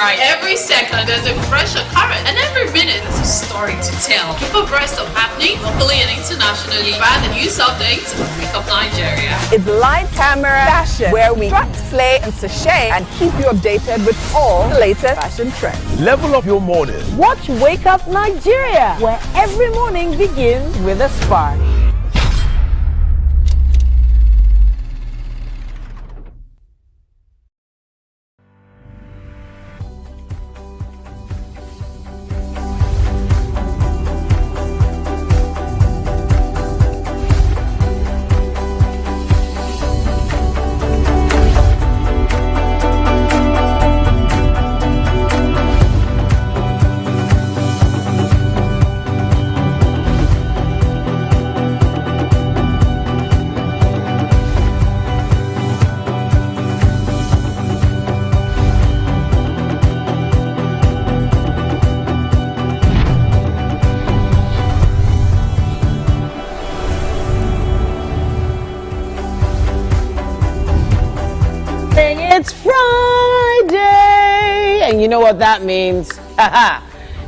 Friday. Every second there's a fresh occurrence, and every minute there's a story to tell. Keep abreast of happening locally and internationally via the news updates of Wake Up Nigeria. It's light, camera, fashion, where we strut, slay, and sashay, and keep you updated with all the latest fashion trends. Level up your morning. Watch Wake Up Nigeria, where every morning begins with a spark. It's Friday, and you know what that means.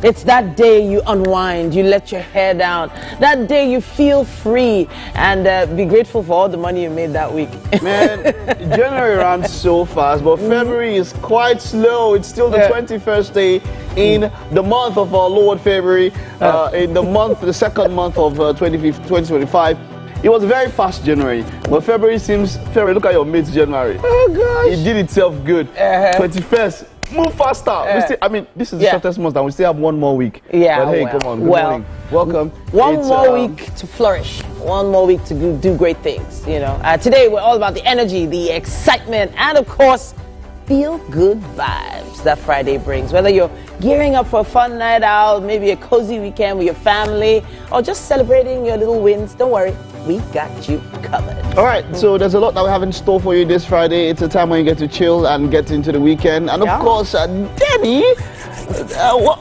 It's that day you unwind, you let your hair down, that day you feel free, and be grateful for all the money you made that week. Man, January runs so fast, but February is quite slow. It's still the 21st day in the month of our Lord February, in the second month of 2025. It was a very fast January, but February seems February. Look at your mates January. Oh gosh, it did itself good. 21st, move faster. I mean, this is the shortest month, and we still have one more week. Yeah, but hey, well, come on, good morning, welcome. One more week to flourish. One more week to do great things. You know, today we're all about the energy, the excitement, and of course, feel good vibes that Friday brings. Whether you're gearing up for a fun night out, maybe a cozy weekend with your family, or just celebrating your little wins, don't worry, we got you covered. All right, so there's a lot that we have in store for you this Friday. It's a time when you get to chill and get into the weekend. And of course, Debbie,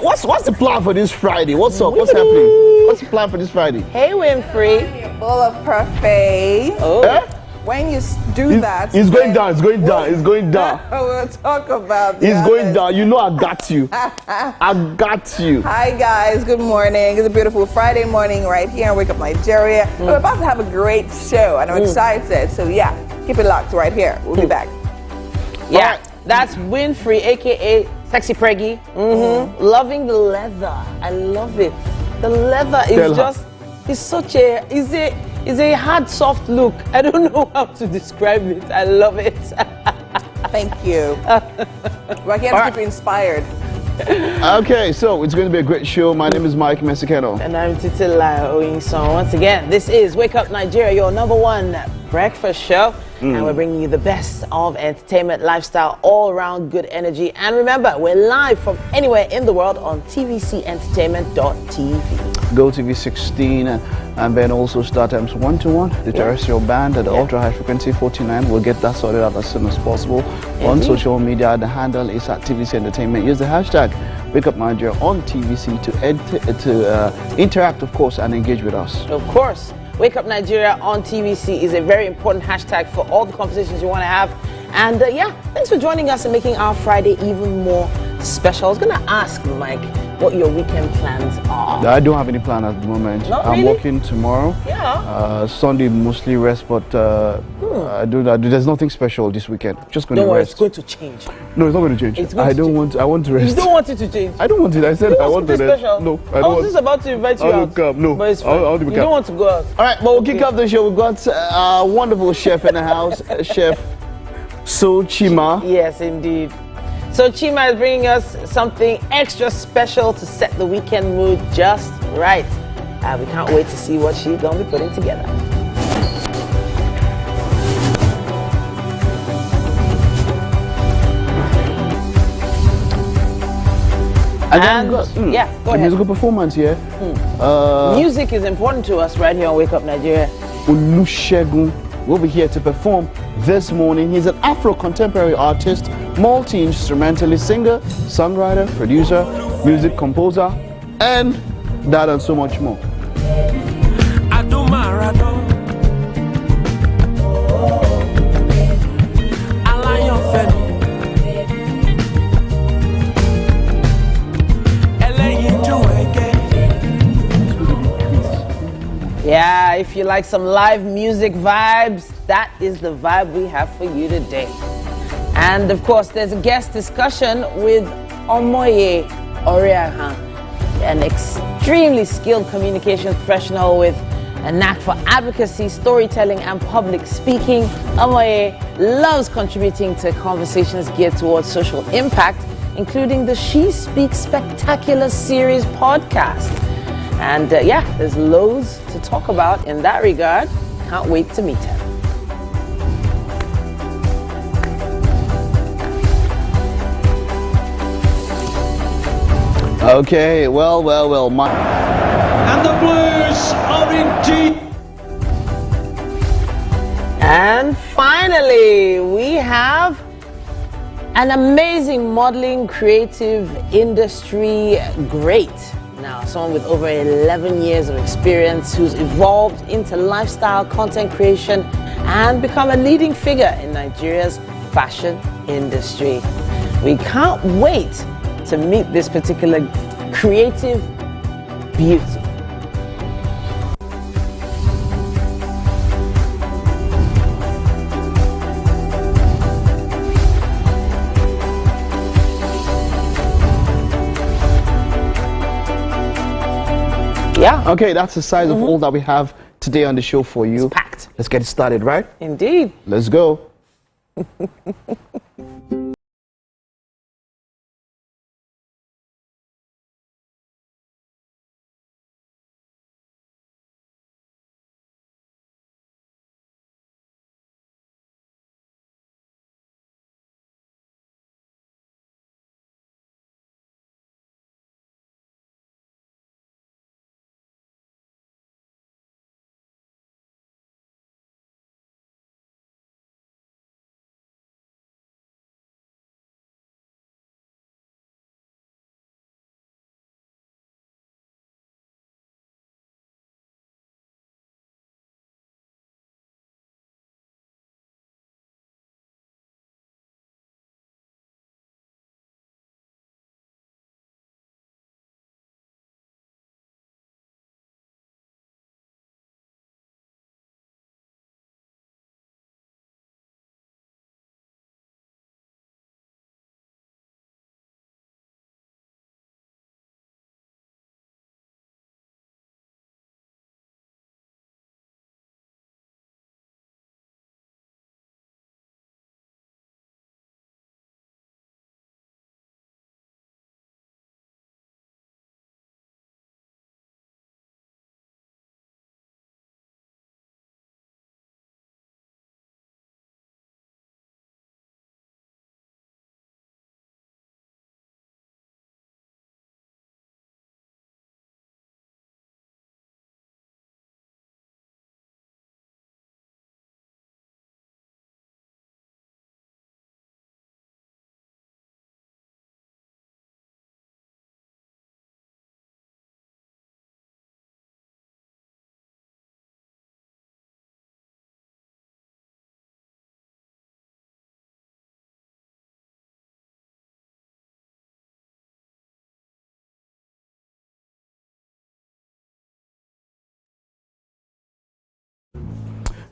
what's the plan for this Friday? What's up? What's happening? What's the plan for this Friday? Hey, Winfrey. Full of parfait. Oh. When you do that, it's going down. It's going down. It's going down. We'll talk about this. It's going down. You know I got you. I got you. Hi guys, good morning. It's a beautiful Friday morning right here in Wake Up Nigeria. We're about to have a great show and I'm excited. So yeah, keep it locked right here. We'll be back. Yeah, that's Winfrey, aka Sexy Preggy. Loving the leather. I love it. The leather is it's such it's a hard, soft look. I don't know how to describe it. I love it. Thank you. We're here to keep you inspired. Okay, so it's going to be a great show. My name is Mike Mesikeno. And I'm Titila Oyinson. Once again, this is Wake Up Nigeria, your #1 breakfast show. And we're bringing you the best of entertainment, lifestyle, all-around good energy. And remember, we're live from anywhere in the world on tvcentertainment.tv. GOTV 16 and then also StarTimes 121, the terrestrial band at the ultra-high frequency 49. We'll get that sorted out as soon as possible. On social media, the handle is at TVC Entertainment. Use the hashtag Wake Up Nigeria on TVC to interact, of course, and engage with us. Of course. Wake Up Nigeria on TVC is a very important hashtag for all the conversations you want to have. And yeah, thanks for joining us and making our Friday even more special. I was going to ask Mike what your weekend plans are. I don't have any plan at the moment. I'm working tomorrow. Yeah. Sunday mostly rest, but there's nothing special this weekend. Just going to rest. Don't worry, it's going to change. No, it's not going to change. I want to rest. You don't want it to change? I don't want it. I said I want to rest. Special? No, I don't was just about to invite you out. Come. No, but it's fine. You don't want to go out. All right, but we'll kick off the show. We've got a wonderful chef in the house, Chef So Chima. Yes, indeed. So Chima is bringing us something extra special to set the weekend mood just right. We can't wait to see what she's going to be putting together. And go ahead. Musical performance here. Music is important to us right here on Wake Up Nigeria. Olusegun will be here to perform this morning. He's an Afro-contemporary artist, multi-instrumentalist, singer, songwriter, producer, music composer, and that and so much more. if you like some live music vibes, that is the vibe we have for you today. And of course, there's a guest discussion with Omoye Oriaha, an extremely skilled communications professional with a knack for advocacy, storytelling, and public speaking. Omoye loves contributing to conversations geared towards social impact, including the She Speaks Spectacular series podcast. And yeah, there's loads to talk about in that regard. Can't wait to meet her. Okay, well, And the Blues are indeed. And finally, we have an amazing modeling creative industry great. Now, someone with over 11 years of experience who's evolved into lifestyle content creation and become a leading figure in Nigeria's fashion industry. We can't wait to meet this particular creative beauty. Yeah. Okay, that's the size of all that we have today on the show for you. It's packed. Let's get it started, right? Indeed. Let's go.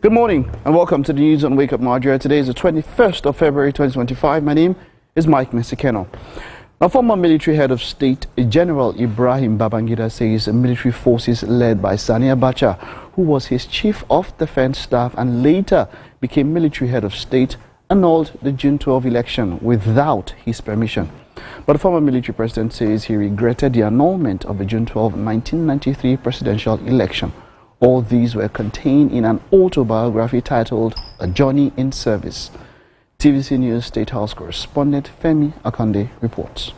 Good morning and welcome to the news on Wake Up Nigeria. Today is the 21st of February 2025. My name is Mike Mesikeno. Now, former military head of state General Ibrahim Babangida says military forces led by Sani Abacha, who was his chief of defense staff and later became military head of state, annulled the June 12 election without his permission. But the former military president says he regretted the annulment of the June 12, 1993 presidential election. All these were contained in an autobiography titled A Journey in Service. TVC News State House correspondent Femi Akande reports.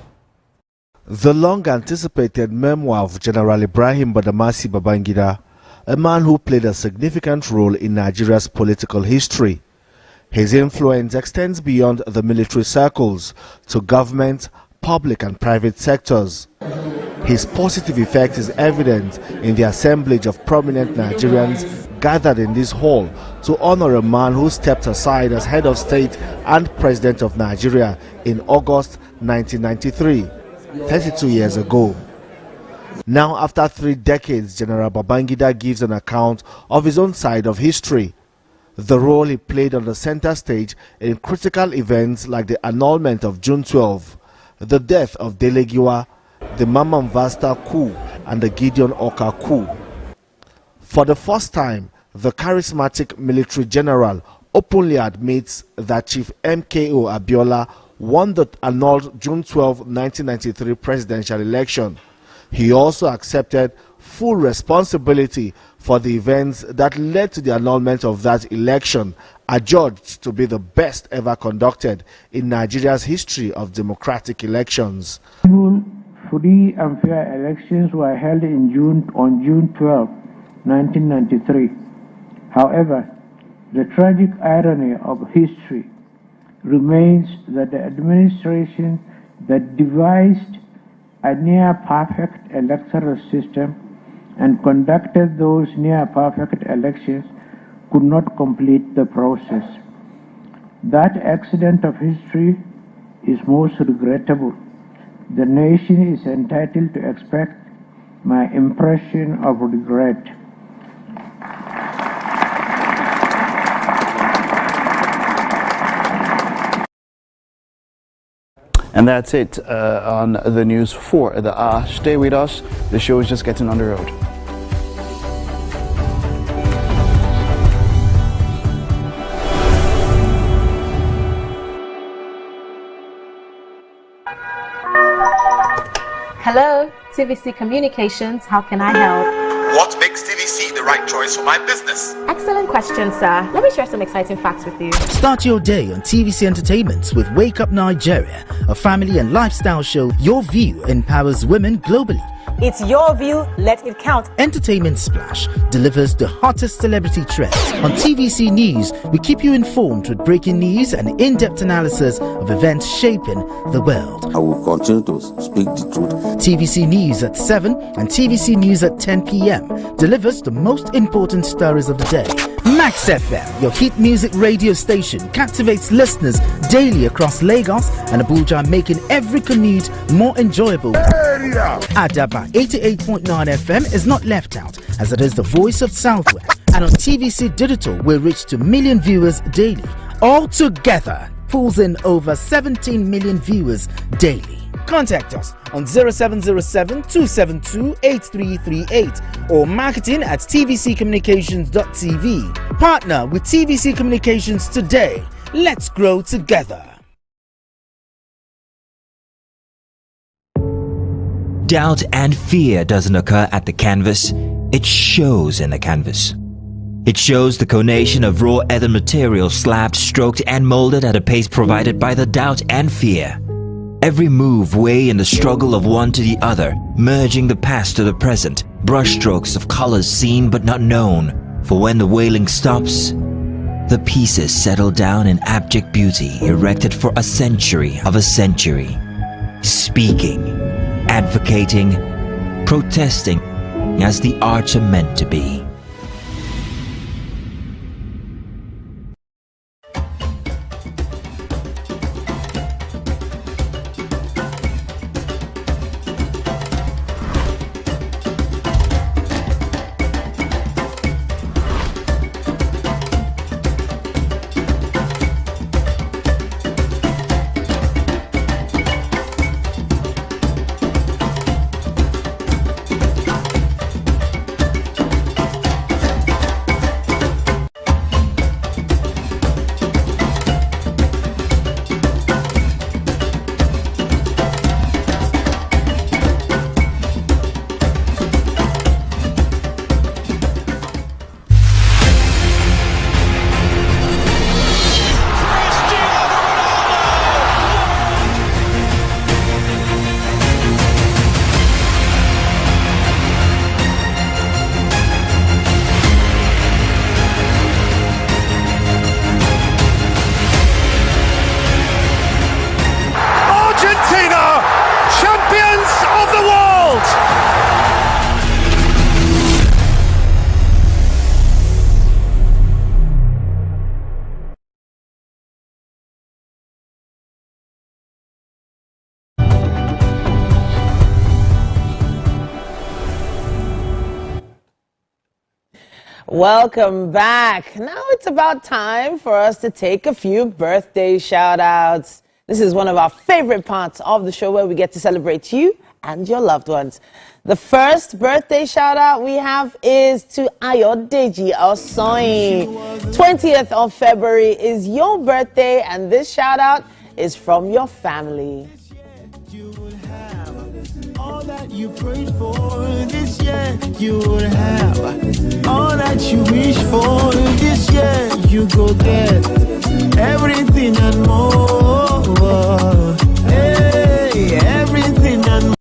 The long-anticipated memoir of General Ibrahim Badamasi Babangida, a man who played a significant role in Nigeria's political history. His influence extends beyond the military circles to government, public and private sectors. His positive effect is evident in the assemblage of prominent Nigerians gathered in this hall to honor a man who stepped aside as head of state and president of Nigeria in August 1993, 32 years ago. Now, after 3 decades, General Babangida gives an account of his own side of history. The role he played on the center stage in critical events like the annulment of June 12, the death of Delegiwa, the Mamamvasta coup, and the Gideon Oka coup. For the first time, the charismatic military general openly admits that Chief MKO Abiola won the annulled June 12, 1993 presidential election. He also accepted full responsibility for the events that led to the annulment of that election, adjudged to be the best ever conducted in Nigeria's history of democratic elections. Free and fair elections were held on June 12, 1993. However, the tragic irony of history remains that the administration that devised a near-perfect electoral system and conducted those near-perfect elections could not complete the process. That accident of history is most regrettable. The nation is entitled to expect my impression of regret. And that's it on the news for the hour. Stay with us. The show is just getting on the road. Hello, TVC Communications. How can I help? What makes TVC the right choice for my business? Excellent question, sir. Let me share some exciting facts with you. Start your day on TVC Entertainment with Wake Up Nigeria, a family and lifestyle show. Your view empowers women globally. It's your view, let it count. Entertainment Splash delivers the hottest celebrity trends. On TVC News, we keep you informed with breaking news and in-depth analysis of events shaping the world. I will continue to speak the truth. TVC News at 7 and TVC News at 10 p.m. delivers the most important stories of the day. Max FM, your hit music radio station, captivates listeners daily across Lagos and Abuja, making every commute more enjoyable. Adaba 88.9 FM is not left out, as it is the voice of Southwest. And on TVC Digital, we reach to million viewers daily. All together, pulls in over 17 million viewers daily. Contact us on 0707 272 8338 or marketing at tvccommunications.tv. Partner with TVC Communications today. Let's grow together. Doubt and fear doesn't occur at the canvas, it shows in the canvas. It shows the conation of raw earthen material slabbed, stroked and molded at a pace provided by the doubt and fear. Every move way in the struggle of one to the other, merging the past to the present, brushstrokes of colors seen but not known. For when the wailing stops, the pieces settle down in abject beauty, erected for a century of a century. Speaking, advocating, protesting as the arts are meant to be. Welcome back. Now it's about time for us to take a few birthday shout-outs. This is one of our favorite parts of the show where we get to celebrate you and your loved ones. The first birthday shout-out we have is to Ayodeji Osoyin. 20th of February is your birthday, and this shout-out is from your family. All that you prayed for this year, you will have. All that you wish for this year, you go get. Everything and more. Hey, everything and more.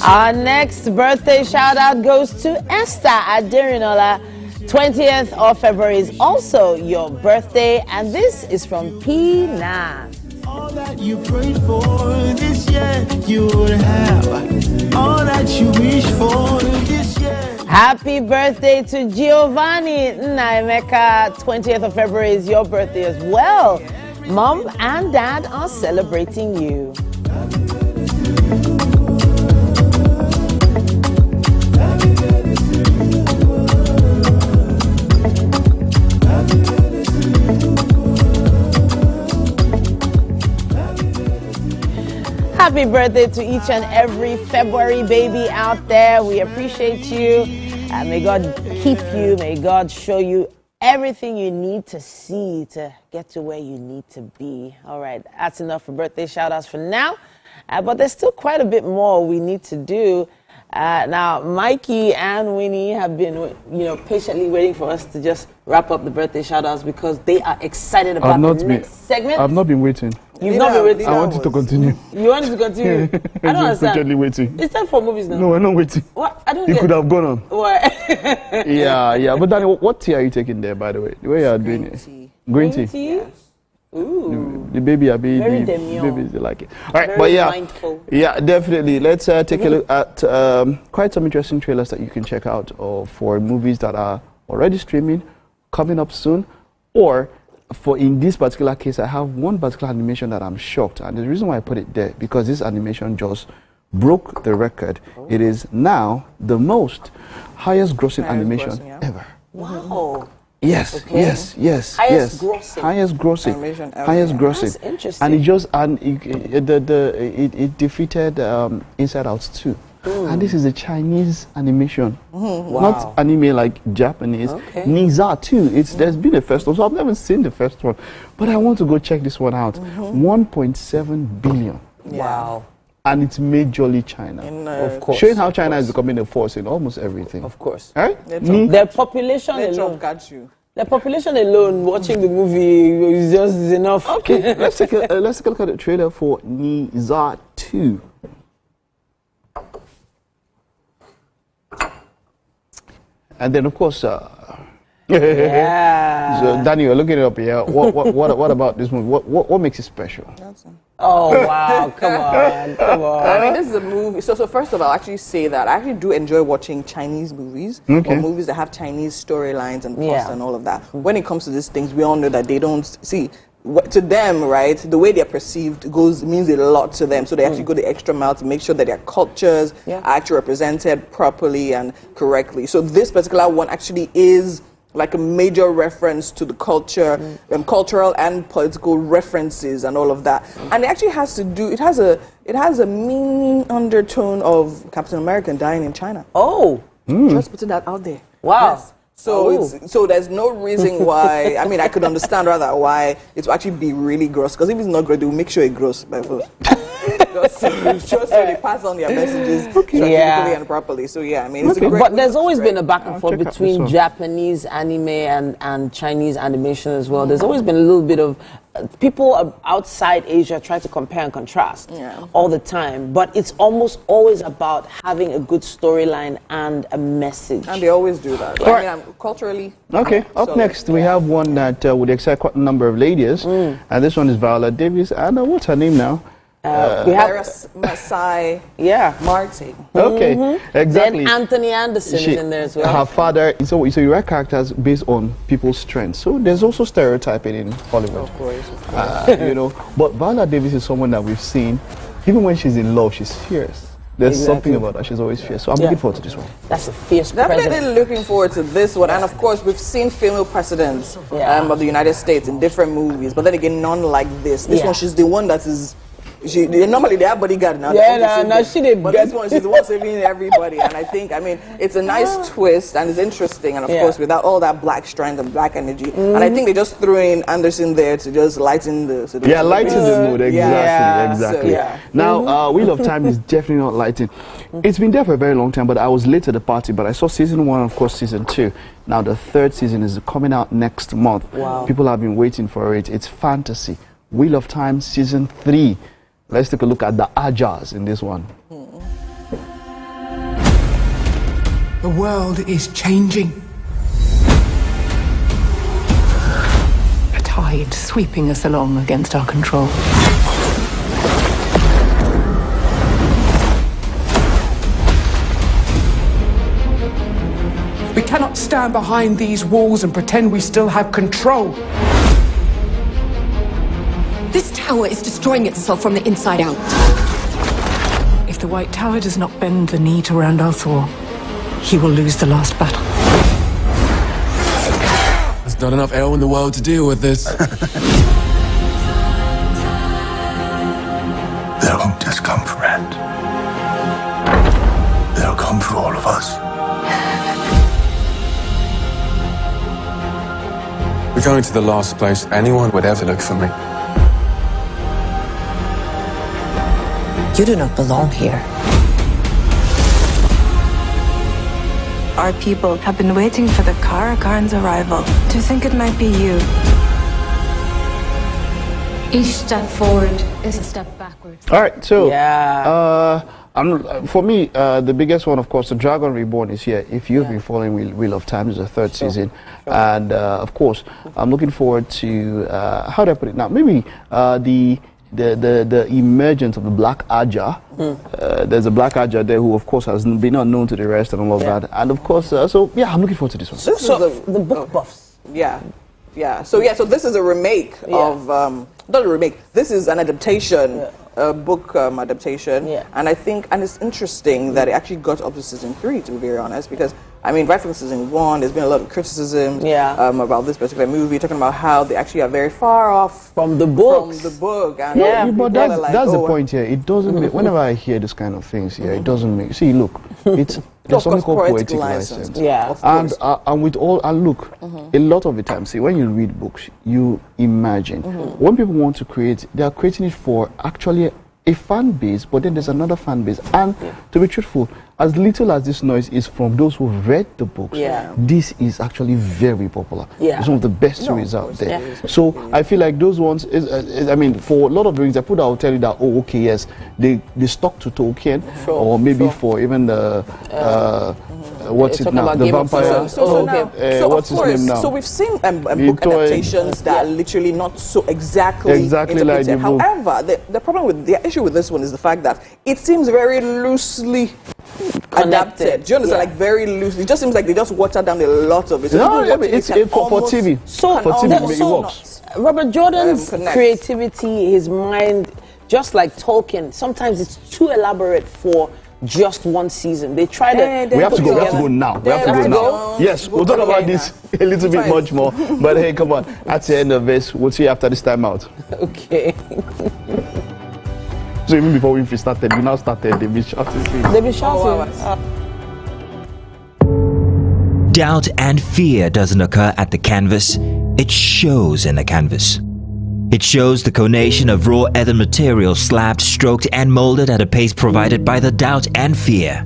Our next birthday shout out goes to Esther Adirinola. 20th of February is also your birthday, and this is from Pina. All that you prayed for this year, you will have. All that you wish for this year. Happy birthday to Giovanni Naimeka. 20th of February is your birthday as well. Mom and Dad are celebrating you. Happy birthday to each and every February baby out there. We appreciate you. May God keep you. May God show you everything you need to see to get to where you need to be. All right, that's enough for birthday shout-outs for now. But there's still quite a bit more we need to do. Now, Mikey and Winnie have been, patiently waiting for us to just wrap up the birthday shout-outs because they are excited about the next segment. I've not been waiting. You've not been waiting? I wanted to continue. You wanted to continue? I don't understand. Patiently waiting. It's time for movies now. No, I'm not waiting. What? I don't You get could have gone on. What? Yeah. But Danny, what tea are you taking there, by the way? The way you are doing it. Green tea? Yes. Ooh. The baby, Very the demure. babies, they like it. All right, Very but yeah. mindful. Yeah, definitely. Let's take a look at quite some interesting trailers that you can check out for movies that are already streaming, coming up soon, or for in this particular case, I have one particular animation that I'm shocked, and the reason why I put it there because this animation just broke the record. Oh. It is now the highest grossing animation ever. Wow. Yes, okay. yes. Highest grossing. Highest grossing. Highest grossing. That's interesting. And it defeated Inside Out 2. And this is a Chinese animation, not anime like Japanese. Niza 2. There's been a first one, so I've never seen the first one, but I want to go check this one out. 1.7 billion. Wow. And it's majorly China. Of course. Showing how China is becoming a force in almost everything. Of course. Right? Their population alone. The population alone watching the movie is just enough. Okay, let's take a look at the trailer for Niza 2. And then, of course, yeah. So, Danny, you're looking it up here. What about this movie? What makes it special? Oh, wow. Come on. I mean, this is a movie. So first of all, I'll actually say that I actually do enjoy watching Chinese movies or movies that have Chinese storylines and plots and all of that. When it comes to these things, we all know that they don't see. To them, right, the way they're perceived means a lot to them. So they actually go the extra mile to make sure that their cultures are actually represented properly and correctly. So this particular one actually is like a major reference to the culture, cultural and political references and all of that. And it actually has to do, it has a mean undertone of Captain America dying in China. Oh. Just putting that out there. Wow. Yes. So there's no reason why, I mean, I could understand rather why it will actually be really gross. Because if it's not gross, they will make sure it's gross by force. just so they pass on their messages strategically and properly. So yeah, I mean, it's a great. But there's always been a back and forth between Japanese anime and Chinese animation as well. There's always been a little bit of people outside Asia try to compare and contrast all the time, but it's almost always about having a good storyline and a message. And they always do that. I mean, culturally. Okay, up next we have one that would excite quite a number of ladies, and this one is Viola Davis. And what's her name now? We have Masai Martin. Okay, exactly. Then Anthony Anderson is in there as well. Her father, so you write characters based on people's strengths. So there's also stereotyping in Hollywood. Of course. You know, but Viola Davis is someone that we've seen, even when she's in love, she's fierce. There's something about her, she's always fierce. So I'm looking forward to this one. That's a fierce Definitely president. looking forward to this one. And of course, we've seen female presidents of the United States in different movies, but then again, none like this. This one, she's the one that is. Normally they have bodyguard now. But this one, she's the one saving everybody. And I think, I mean, it's a nice twist and it's interesting. And of course, without all that black strength and black energy. And I think they just threw in Anderson there to just lighten the situation. Lighten the mood. Exactly. So, now, Wheel of Time is definitely not lighting. It's been there for a very long time, but I was late to the party. But I saw season 1, of course, season 2. Now the 3rd season is coming out next month. Wow. People have been waiting for it. It's fantasy. Wheel of Time season 3. Let's take a look at the Ajas in this one. The world is changing. A tide sweeping us along against our control. We cannot stand behind these walls and pretend we still have control. This tower is destroying itself from the inside out. If the White Tower does not bend the knee to Randall Thor, he will lose the last battle. There's not enough air in the world to deal with this. They won't just come for Red. They'll come for all of us. We're going to the last place anyone would ever look for me. You do not belong here. Our people have been waiting for the Karagan's arrival. Do you think it might be you? Each step forward is a step backwards. All right, so for me, the biggest one, of course, the Dragon Reborn is here. If you've been following Wheel of Time, it's the 3rd season, and of course, I'm looking forward to how do I put it now? Maybe the emergence of the Black Aja. There's a Black Aja there who, of course, has been unknown to the rest and all of that. And of course, I'm looking forward to this one. So the book buffs. So this is a remake of not a remake. This is an adaptation, a book adaptation. And I think, and it's interesting that it actually got up to season 3, to be very honest, because I mean, right from season 1, there's been a lot of criticism about this particular movie, talking about how they actually are very far off from the book. And but that's the point here. It doesn't make, whenever I hear this kind of things here, it doesn't make. See, look, it's there's something called poetic license. And with all, and look, a lot of the time, see, when you read books, you imagine. When people want to create, they are creating it for actually a fan base, but then there's another fan base. And to be truthful, as little as this noise is from those who read the books, this is actually very popular. It's one of the best series out there. So I feel like those ones, I mean, for a lot of readings, I put out tell you that, oh, okay, yes, they stuck to Tolkien, or maybe for even the, what's it now, the vampire, what's his name now? So we've seen book adaptations that are literally not so exactly like the book. However, the problem with, the issue with this one is the fact that it seems very loosely adapted. Do you understand? Like very loosely. It just seems like they just watered down a lot of it. So no, it's for TV. So it works. Robert Jordan's creativity, his mind, just like Tolkien, sometimes it's too elaborate for just one season. They try to. We have to go now. We have to go now. Yes, we'll talk about this a little bit much more. But hey, come on. At the end of this, we'll see you after this time out. Okay. So even before we started, we now started. They've been shouting. They've been shouting. Doubt and fear doesn't occur at the canvas. It shows in the canvas. It shows the conation of raw earthen material slabbed, stroked and molded at a pace provided by the doubt and fear.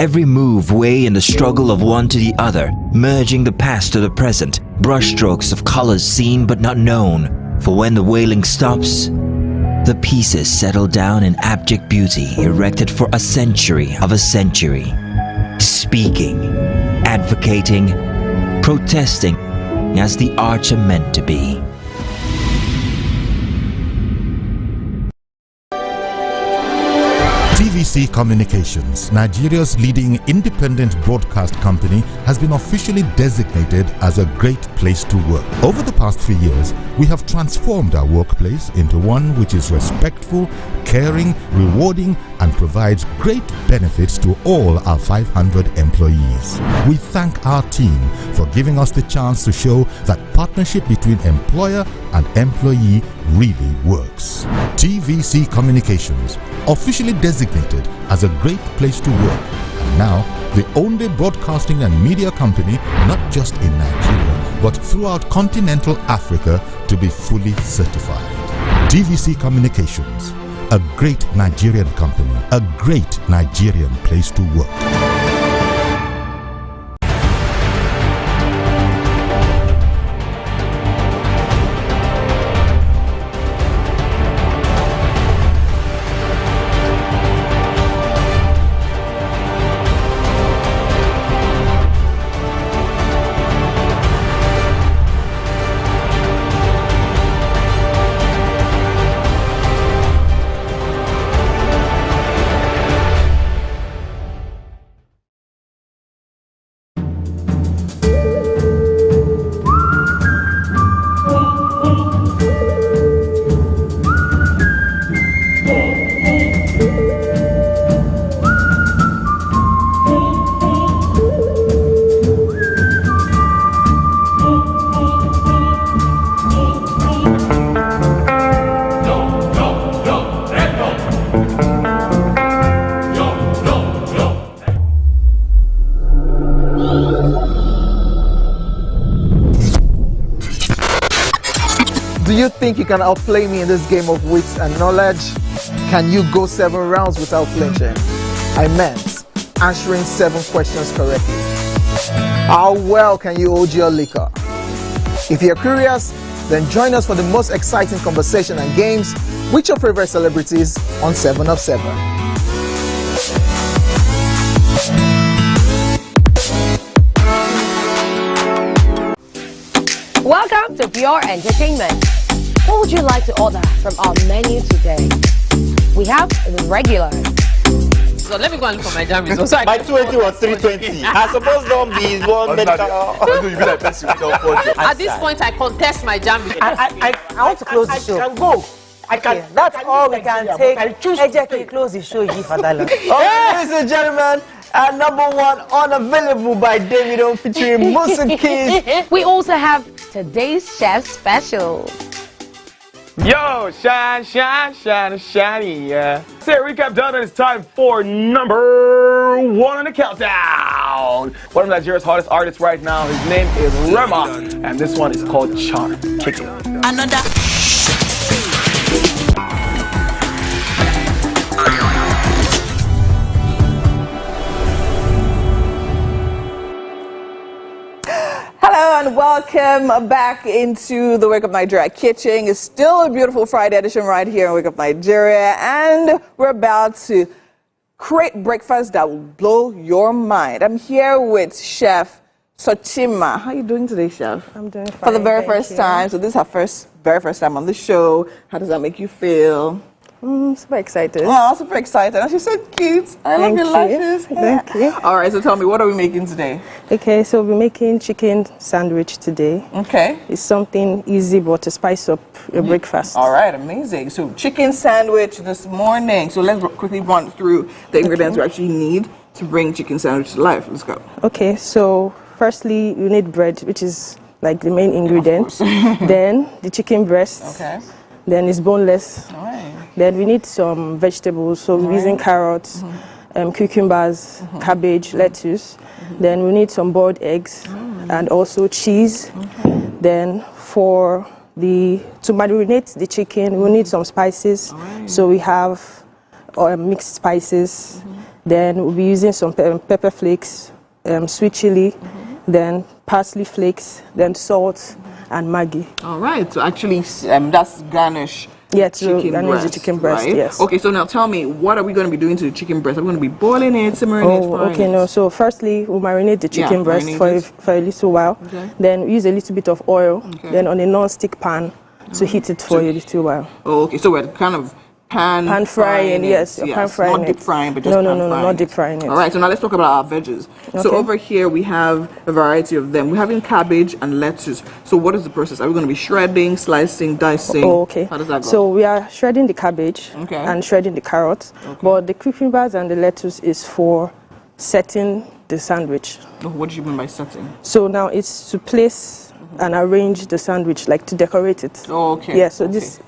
Every move weigh in the struggle of one to the other, merging the past to the present, brushstrokes of colors seen but not known. For when the wailing stops, the pieces settle down in abject beauty, erected for a century of a century. Speaking, advocating, protesting as the arts are meant to be. TVC Communications, Nigeria's leading independent broadcast company, has been officially designated as a great place to work. Over the past few years, we have transformed our workplace into one which is respectful, caring, rewarding, and provides great benefits to all our 500 employees. We thank our team for giving us the chance to show that partnership between employer and employee really works. TVC Communications, officially designated as a great place to work, and now the only broadcasting and media company not just in Nigeria but throughout continental Africa to be fully certified. TVC Communications, a great Nigerian company, a great Nigerian place to work. Do you think you can outplay me in this game of wits and knowledge? Can you go 7 rounds without flinching? I meant answering 7 questions correctly. How well can you hold your liquor? If you're curious, then join us for the most exciting conversation and games with your favorite celebrities on 7 of 7. Welcome to Pure Entertainment. What would you like to order from our menu today? We have the regular. So let me go and look for my jam results. So my 20 was 320. I suppose don't be one medical. At this point, I contest my jam results. I want to close the show. I can go. I can. Okay, that's all we can take. Ejeki, close the show. Ladies and gentlemen, our #1 unavailable by Davido featuring Musa Keys. We also have today's chef special. Yo, shiny, yeah. Say recap done, and it's time for #1 on the countdown. One of Nigeria's hottest artists right now. His name is Rema, and this one is called Charm. Kick it. Another. Hello and welcome back into the Wake Up Nigeria kitchen. It's still a beautiful Friday edition right here in Wake Up Nigeria, and we're about to create breakfast that will blow your mind. I'm here with Chef Sochima. How are you doing today, Chef? I'm doing fine. For the very first time. So this is her very first time on the show. How does that make you feel? Super excited. Oh, super excited. And she's so cute. I love your lashes. Thank you. All right, so tell me, what are we making today? Okay, so we're making chicken sandwich today. Okay. It's something easy but to spice up your breakfast. All right, amazing. So chicken sandwich this morning. So let's quickly run through the ingredients we actually need to bring chicken sandwich to life. Let's go. Okay, so firstly, you need bread, which is like the main ingredient. Then the chicken breast. Okay. Then it's boneless. All right. Then we need some vegetables. So we're using carrots, cucumbers, cabbage, lettuce. Then we need some boiled eggs and also cheese. Then for to marinate the chicken, we'll need some spices. So we have mixed spices. Then we'll be using some pepper flakes, sweet chili, then parsley flakes, then salt and Maggi. All right, so actually that's garnish. Yeah, to garnish the chicken breast, right? yes. Okay, so now tell me, what are we going to be doing to the chicken breast? Are we going to be boiling it, simmering it, frying okay, it? no. So firstly, we'll marinate the chicken breast for a little while. Okay. Then we use a little bit of oil. Okay. Then on a non-stick pan to heat it for a little while. Oh, okay, so we're kind of pan frying, yes, pan frying not deep frying, but just pan frying. No, not deep frying it. All right, so now let's talk about our veggies. Okay. So over here we have a variety of them. We're having cabbage and lettuce. So what is the process? Are we going to be shredding, slicing, dicing? Oh, okay. How does that go? So we are shredding the cabbage and shredding the carrots, but the cucumbers and the lettuce is for setting the sandwich. Oh, what do you mean by setting? So now it's to place and arrange the sandwich, like to decorate it. Oh, okay. Yeah, so these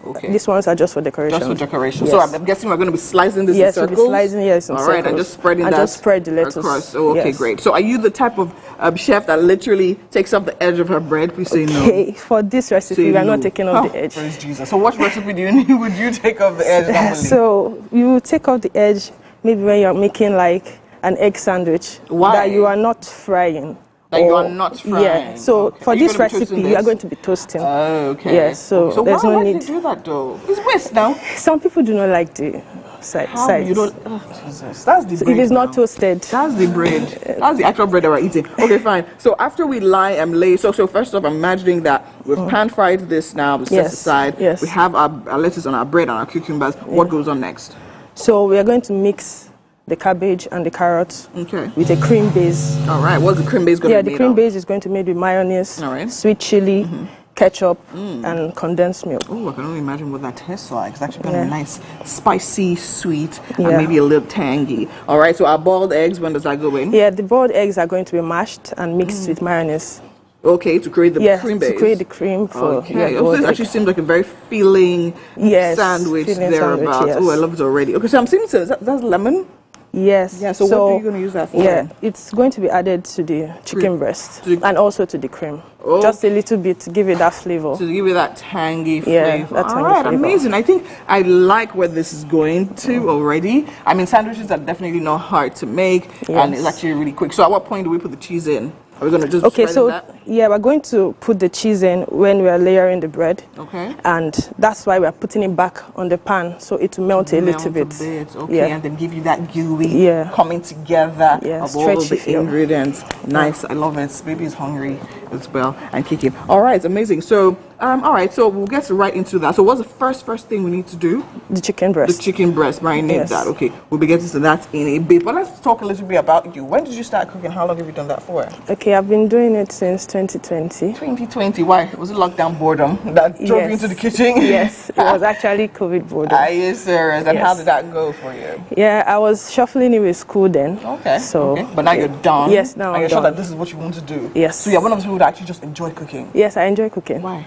ones are just for decoration. Just for decoration. Yes. So I'm guessing we're going to be slicing this in circles? Yes, we'll be slicing, yes, in All circles. right, and just spreading and that just spread the lettuce across. Oh, okay, yes. great. So are you the type of chef that literally takes off the edge of her bread? Please say no. Okay, for this recipe, we are not taking off the edge. Praise Jesus. So what recipe would you take off the edge normally? So you will take off the edge maybe when you're making like an egg sandwich. Why? That you are not frying. That you are not frying. Yeah, so for this recipe, you are going to be toasting. Oh, okay. Yeah, so there's no need. Why do you do that though? It's waste now. Some people do not like the sides. You don't. Oh, Jesus. That's the bread. It is not toasted. That's the bread. That's the actual bread that we're eating. Okay, fine. So after we lay, so first off, I'm imagining that we've pan fried this now, we set aside. Yes. We have our lettuce on our bread and our cucumbers. What goes on next? So we are going to mix the cabbage and the carrots with a cream base. All right, what's the cream base going to be made the cream of? base is going to be made with mayonnaise, sweet chili, ketchup, and condensed milk. Oh, I can only imagine what that tastes like. It's actually going to be nice, spicy, sweet, and maybe a little tangy. All right, so our boiled eggs, when does that go in? Yeah, the boiled eggs are going to be mashed and mixed with mayonnaise. Okay, to create the cream base. To create the cream for this actually seems like a very filling sandwich thereabouts. Oh, I love it already. Okay, so I'm seeing that's lemon. Yes. Yeah, so what are you going to use that for? Yeah, it's going to be added to the chicken breast and also to the cream. Oh. Just a little bit to give it that flavor. To give it that tangy flavor. Yeah, that tangy All right, flavor. Amazing. I think I like where this is going to already. I mean, sandwiches are definitely not hard to make, and it's actually really quick. So at what point do we put the cheese in? Are we going to just spread that? Yeah, we're going to put the cheese in when we are layering the bread. Okay. And that's why we're putting it back on the pan, so it will melt a little bit. Okay, and then give you that gooey coming together of all the ingredients. Nice, I love it. Baby is hungry as well and kicking. All right, it's amazing. So, all right, so we'll get right into that. So what's the first thing we need to do? The chicken breast. The chicken breast, marinate that. Okay, we'll be getting to that in a bit. But let's talk a little bit about you. When did you start cooking? How long have you done that for? Okay, I've been doing it since 2020. 2020, why? Was it lockdown boredom that drove you into the kitchen? Yes, it was actually COVID boredom. Are you serious? And how did that go for you? Yeah, I was shuffling it with school then. Okay. So, but now you're done. Yes, now and you're done. sure that this is what you want to do. Yes. So you're one of those people that actually just enjoy cooking. Yes, I enjoy cooking. Why?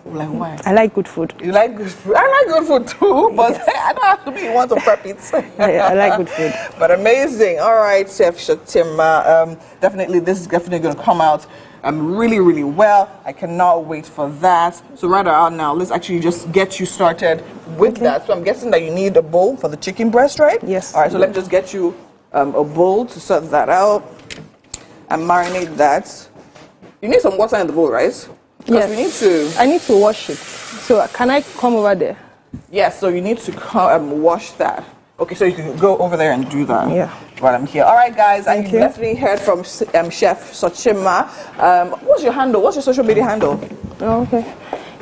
Like why? I like good food. You like good food? I like good food too, but I don't have to be one to prep it. I like good food. But amazing. All right, Chef Shatima. Definitely, this is definitely going to come out really, really well. I cannot wait for that. So right around now, let's actually just get you started with that. So I'm guessing that you need a bowl for the chicken breast, right? Yes. All right, so let me just get you a bowl to set that out and marinate that. You need some water in the bowl, right? Yes. We need to. I need to wash it. So can I come over there? Yes, so you need to wash that. Okay, so you can go over there and do that. Yeah. While I'm here. All right, guys, I definitely heard from Chef Sochima. What's your handle? What's your social media handle? Oh, okay.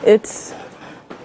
It's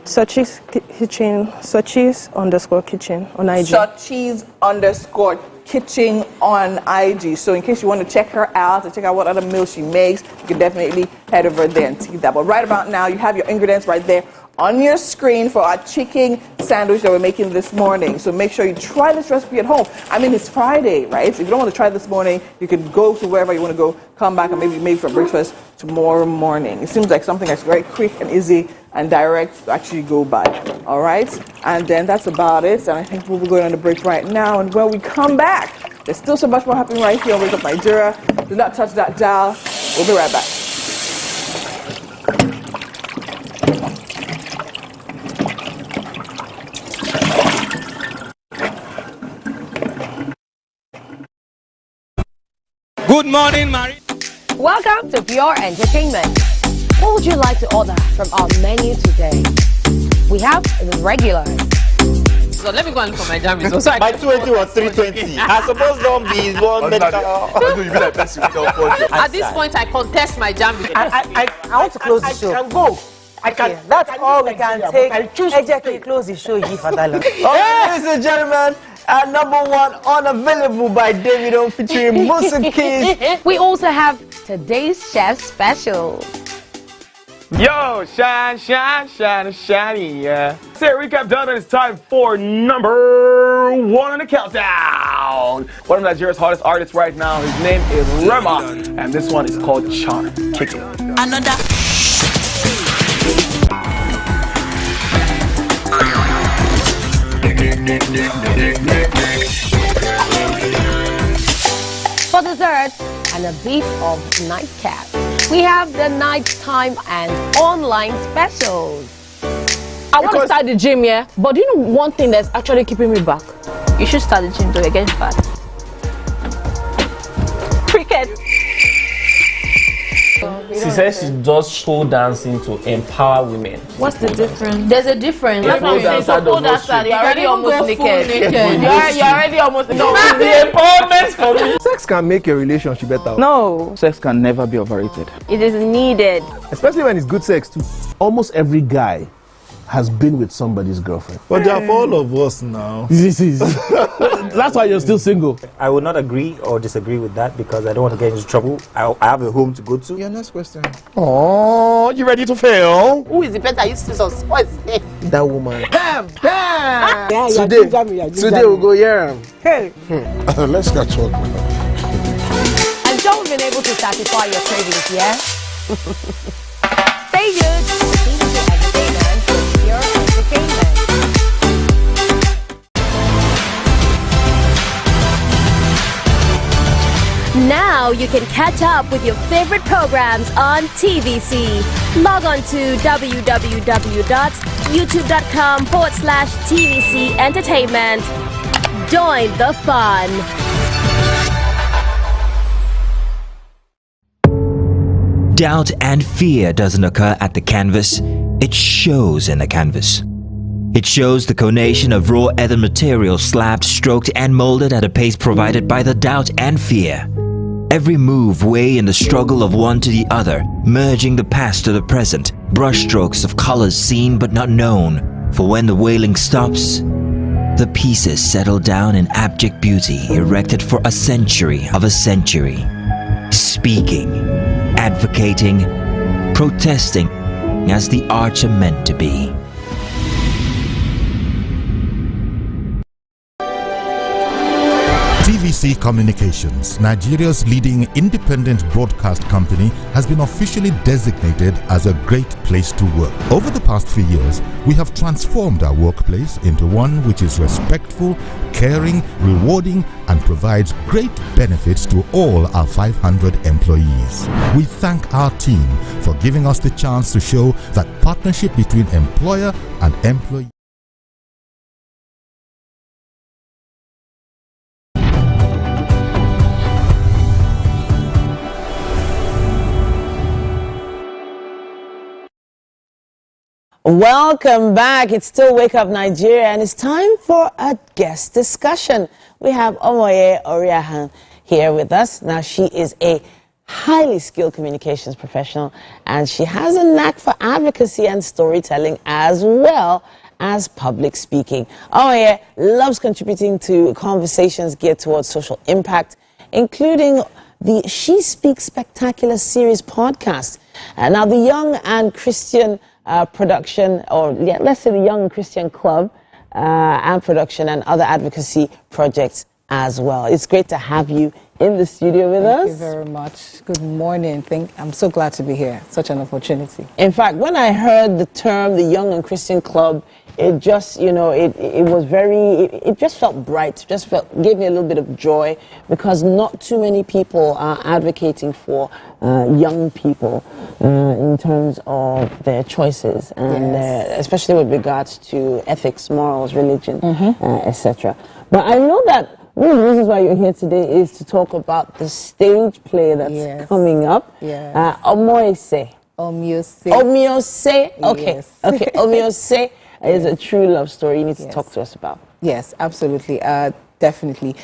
Sochi's Kitchen, Sochi's_kitchen on IG. Sochi's_kitchen on IG. So in case you want to check her out and check out what other meals she makes, you can definitely head over there and see that. But right about now, you have your ingredients right there on your screen for our chicken sandwich that we're making this morning. So make sure you try this recipe at home. I mean, it's Friday, right? So if you don't want to try this morning, you can go to wherever you want to go, come back and maybe make for breakfast tomorrow morning. It seems like something that's very quick and easy and direct to actually go by. All right? And then that's about it. And I think we'll be going on a break right now. And when we come back, there's still so much more happening right here on Wake Up Nigeria. Do not touch that dial. We'll be right back. Good morning, Marie. Welcome to Pure Entertainment. What would you like to order from our menu today? We have the regulars. So let me go and for my jam results. By 20 or 320. I suppose don't be one medical. At this point, I contest my jam results. I want to close the show. I can go. I can. Okay, that's all we can take. Exactly, close the show, you for that. Ladies and gentlemen, number one, Unavailable by Davido featuring Musa Keys. We also have today's chef special. Yo, shine, shine, shine, shiny, yeah. Say recap done, and it's time for number one on the countdown. One of Nigeria's hottest artists right now, his name is Rema, and this one is called Charm. Kick it. Another. For dessert and a bit of nightcap, we have the nighttime and online specials. I want to start the gym, yeah? But do you know one thing that's actually keeping me back? You should start the gym to get fat. Cricket. She says she does show dancing to empower women. What's the difference? There's a difference. That's what I'm saying. So pole dancer, you're already almost naked. You're already almost naked. No, it's the empowerment for me. Sex can make your relationship better. No. Sex can never be overrated. It is needed. Especially when it's good sex too. Almost every guy has been with somebody's girlfriend. But they are for all of us now. That's why you're still single. I would not agree or disagree with that because I don't want to get into trouble. I have a home to go to. Your next question. Oh, you ready to fail? Who is the better? You still what's his name? That woman. Damn! Today we'll go here. Hey. Let's catch up. I'm sure we've been able to satisfy your cravings, yeah? Stay tuned. TVC Entertainment for Pure Entertainment. Now you can catch up with your favorite programs on TVC. Log on to www.youtube.com/TVC Entertainment. Join the fun. Doubt and fear doesn't occur at the canvas, it shows in the canvas. It shows the conation of raw earthen material slabbed, stroked and molded at a pace provided by the doubt and fear. Every move weigh in the struggle of one to the other, merging the past to the present, brushstrokes of colors seen but not known. For when the wailing stops, the pieces settle down in abject beauty erected for a century of a century. Speaking, advocating, protesting as the arts are meant to be. TVC Communications, Nigeria's leading independent broadcast company, has been officially designated as a great place to work. Over the past few years, we have transformed our workplace into one which is respectful, caring, rewarding, and provides great benefits to all our 500 employees. We thank our team for giving us the chance to show that partnership between employer and employee. Welcome back. It's still Wake Up Nigeria, and it's time for a guest discussion. We have Omoye Oriahan here with us. Now, she is a highly skilled communications professional, and she has a knack for advocacy and storytelling as well as public speaking. Omoye loves contributing to conversations geared towards social impact, including the She Speaks Spectacular series podcast. Now, the Young and Christian production, or let's say the Young Christian Club and production and other advocacy projects as well. It's great to have you in the studio with us. Thank you very much. Good morning. I'm so glad to be here. Such an opportunity. In fact, when I heard the term the Young and Christian Club, it just, it was it just felt bright, gave me a little bit of joy, because not too many people are advocating for young people in terms of their choices, and especially with regards to ethics, morals, religion, etc. But I know that one of the reasons why you're here today is to talk about the stage play that's coming up. Omoese. Omiose. Omiose. Okay. Yes. Okay. Omiose is a true love story you need to talk to us about. Yes, absolutely. Definitely.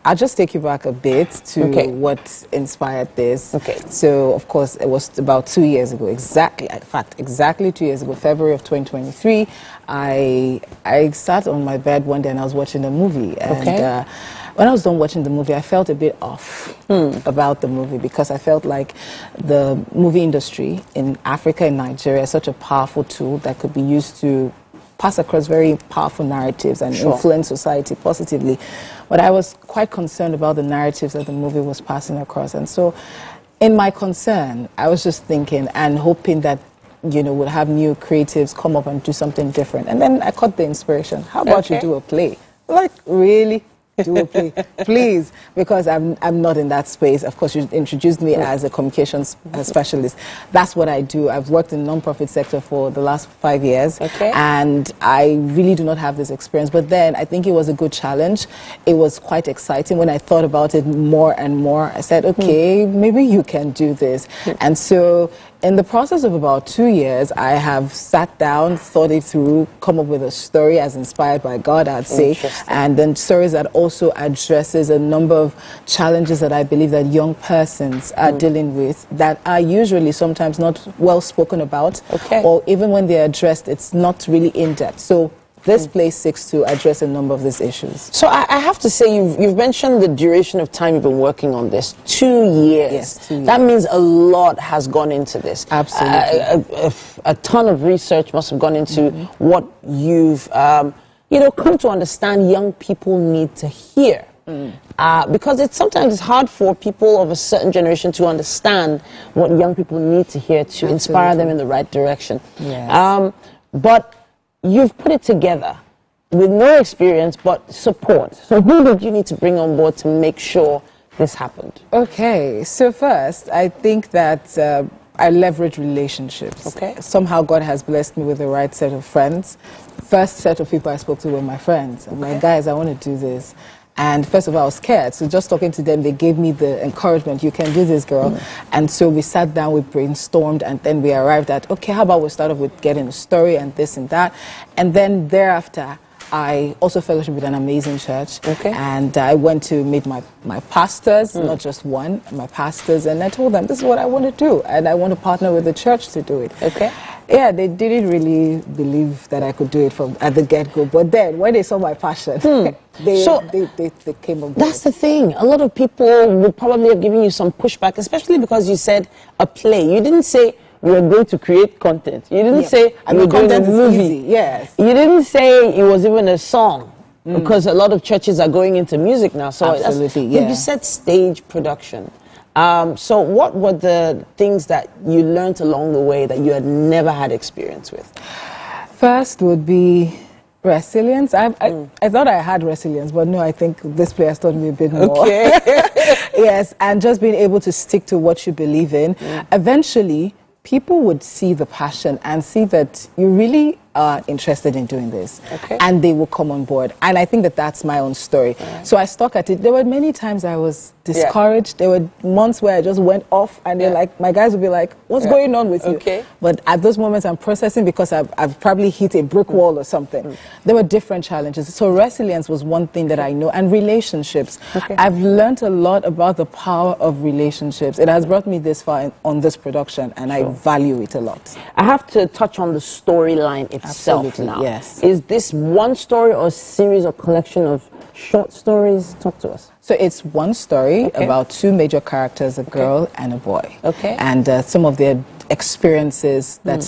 I'll just take you back a bit to what inspired this. Okay. So, of course, it was about 2 years ago, exactly 2 years ago, February of 2023, I sat on my bed one day and I was watching a movie. And when I was done watching the movie, I felt a bit off about the movie because I felt like the movie industry in Africa and Nigeria is such a powerful tool that could be used to pass across very powerful narratives and influence society positively. But I was quite concerned about the narratives that the movie was passing across. And so in my concern, I was just thinking and hoping that, you know, we'll have new creatives come up and do something different. And then I caught the inspiration. How about you do a play? Like, really? Do a play, please, because I'm not in that space. Of course, you introduced me as a communications specialist. That's what I do. I've worked in the non-profit sector for the last 5 years, and I really do not have this experience. But then I think it was a good challenge. It was quite exciting. When I thought about it more and more, I said, okay, maybe you can do this. And so in the process of about 2 years, I have sat down, thought it through, come up with a story as inspired by God, I'd say, and then stories that also addresses a number of challenges that I believe that young persons are dealing with that are usually sometimes not well spoken about, or even when they're addressed, it's not really in-depth. So this play seeks to address a number of these issues. So I have to say, you've mentioned the duration of time you've been working on this, 2 years. Yes, 2 years. That means a lot has gone into this. Absolutely. A ton of research must have gone into what you've, you know, come to understand young people need to hear. Because sometimes it's hard for people of a certain generation to understand what young people need to hear to inspire them in the right direction. Yes. But you've put it together with no experience but support. So who did you need to bring on board to make sure this happened? Okay, so first, I think that I leverage relationships. Somehow God has blessed me with the right set of friends. First set of people I spoke to were my friends. I'm like, guys, I want to do this. And first of all, I was scared. So just talking to them, they gave me the encouragement, you can do this, girl. And so we sat down, we brainstormed, and then we arrived at, okay, how about we start off with getting a story and this and that. And then thereafter, I also fellowship with an amazing church. And I went to meet my pastors, not just one, my pastors, and I told them, this is what I want to do. And I want to partner with the church to do it. Yeah, they didn't really believe that I could do it from at the get-go. But then, when they saw my passion, they came on board. That's the thing. A lot of people would probably have given you some pushback, especially because you said a play. You didn't say you were going to create content. You didn't say you were doing a movie. Yes. You didn't say it was even a song. Because a lot of churches are going into music now. So absolutely, but you said stage production. So what were the things that you learned along the way that you had never had experience with? First would be resilience. I thought I had resilience, but no, I think this play has taught me a bit more. Yes, and just being able to stick to what you believe in. Eventually, people would see the passion and see that you really are interested in doing this, and they will come on board. And I think that that's my own story. So I stuck at it. There were many times I was discouraged. There were months where I just went off, and they're like, my guys would be like, what's going on with you? But at those moments I'm processing because I've probably hit a brick wall or something. There were different challenges. So resilience was one thing that I know, and relationships. I've learned a lot about the power of relationships. It has brought me this far on this production, and I value it a lot. I have to touch on the storyline itself now. Yes. Is this one story or a series or collection of short stories? Talk to us. So it's one story about two major characters, a girl and a boy. And some of their experiences that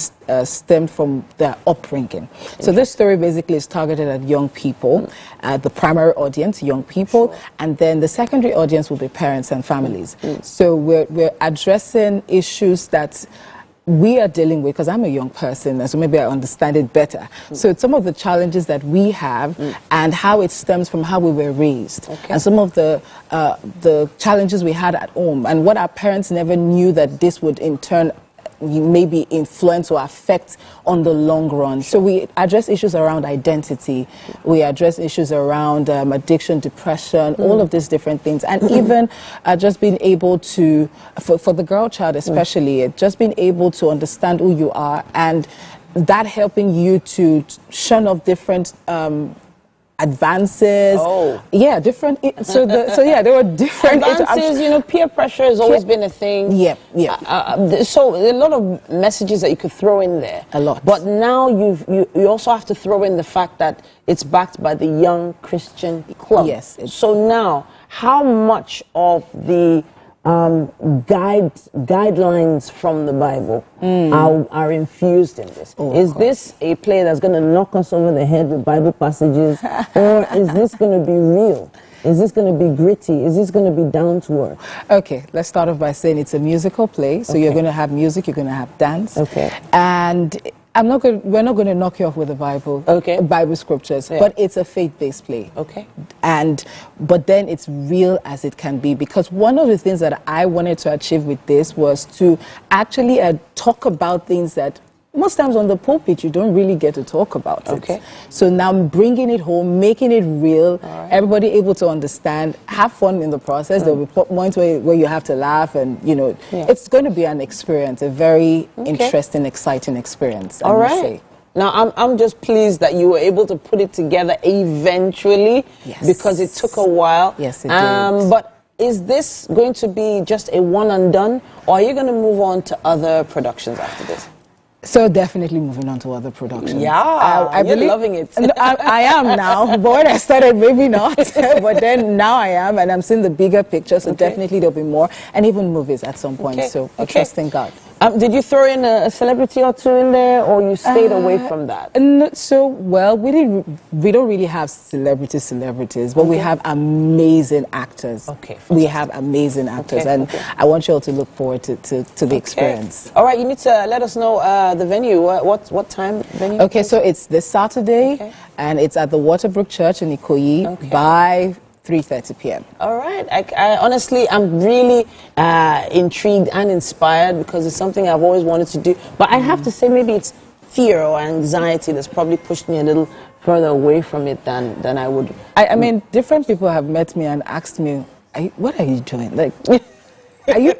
stemmed from their upbringing. So this story basically is targeted at young people, the primary audience, young people, and then the secondary audience will be parents and families. So we're addressing issues that we are dealing with, because I'm a young person, and so maybe I understand it better. So it's some of the challenges that we have and how it stems from how we were raised, and some of the challenges we had at home, and what our parents never knew that this would in turn maybe influence or affect on the long run. So we address issues around identity, we address issues around addiction, depression, all of these different things, and even just being able to, for the girl child especially, just being able to understand who you are, and that helping you to shun off different advances. Yeah, different. So yeah, there were different advances. You know, peer pressure has always been a thing. Yeah. So a lot of messages that you could throw in there. A lot. But now you also have to throw in the fact that it's backed by the Young Christian Club. Yes. So now, how much of the guidelines from the Bible are infused in this? Is this a play that's going to knock us over the head with Bible passages, or is this going to be real? Is this going to be gritty? Is this going to be down to earth? Okay, let's start off by saying it's a musical play, so you're going to have music, you're going to have dance, and we're not going to knock you off with the Bible, Bible scriptures, but it's a faith-based play. But then it's real as it can be, because one of the things that I wanted to achieve with this was to actually talk about things that most times on the pulpit you don't really get to talk about it. So now I'm bringing it home, making it real, everybody able to understand, have fun in the process. There will be points where you have to laugh, and you know, it's going to be an experience, a very interesting, exciting experience. All right. Now, I'm just pleased that you were able to put it together eventually, because it took a while. Yes, it did. But is this going to be just a one and done, or are you going to move on to other productions after this? So definitely moving on to other productions. Yeah, you're loving it. I am now. But when I started, maybe not. But then now I am, and I'm seeing the bigger picture. So definitely there'll be more, and even movies at some point. So I trust in God. Did you throw in a celebrity or two in there, or you stayed away from that? So, well, we don't really have celebrities, but we have amazing actors. We have amazing actors, and I want you all to look forward to the experience. All right, you need to let us know the venue. What time venue? Okay, so it's this Saturday, and it's at the Waterbrook Church in Ikoyi by 3:30 p.m. All right. I honestly, I'm really intrigued and inspired, because it's something I've always wanted to do. But I have to say, maybe it's fear or anxiety that's probably pushed me a little further away from it than I would. I mean, different people have met me and asked me, what are you doing? Like, are you?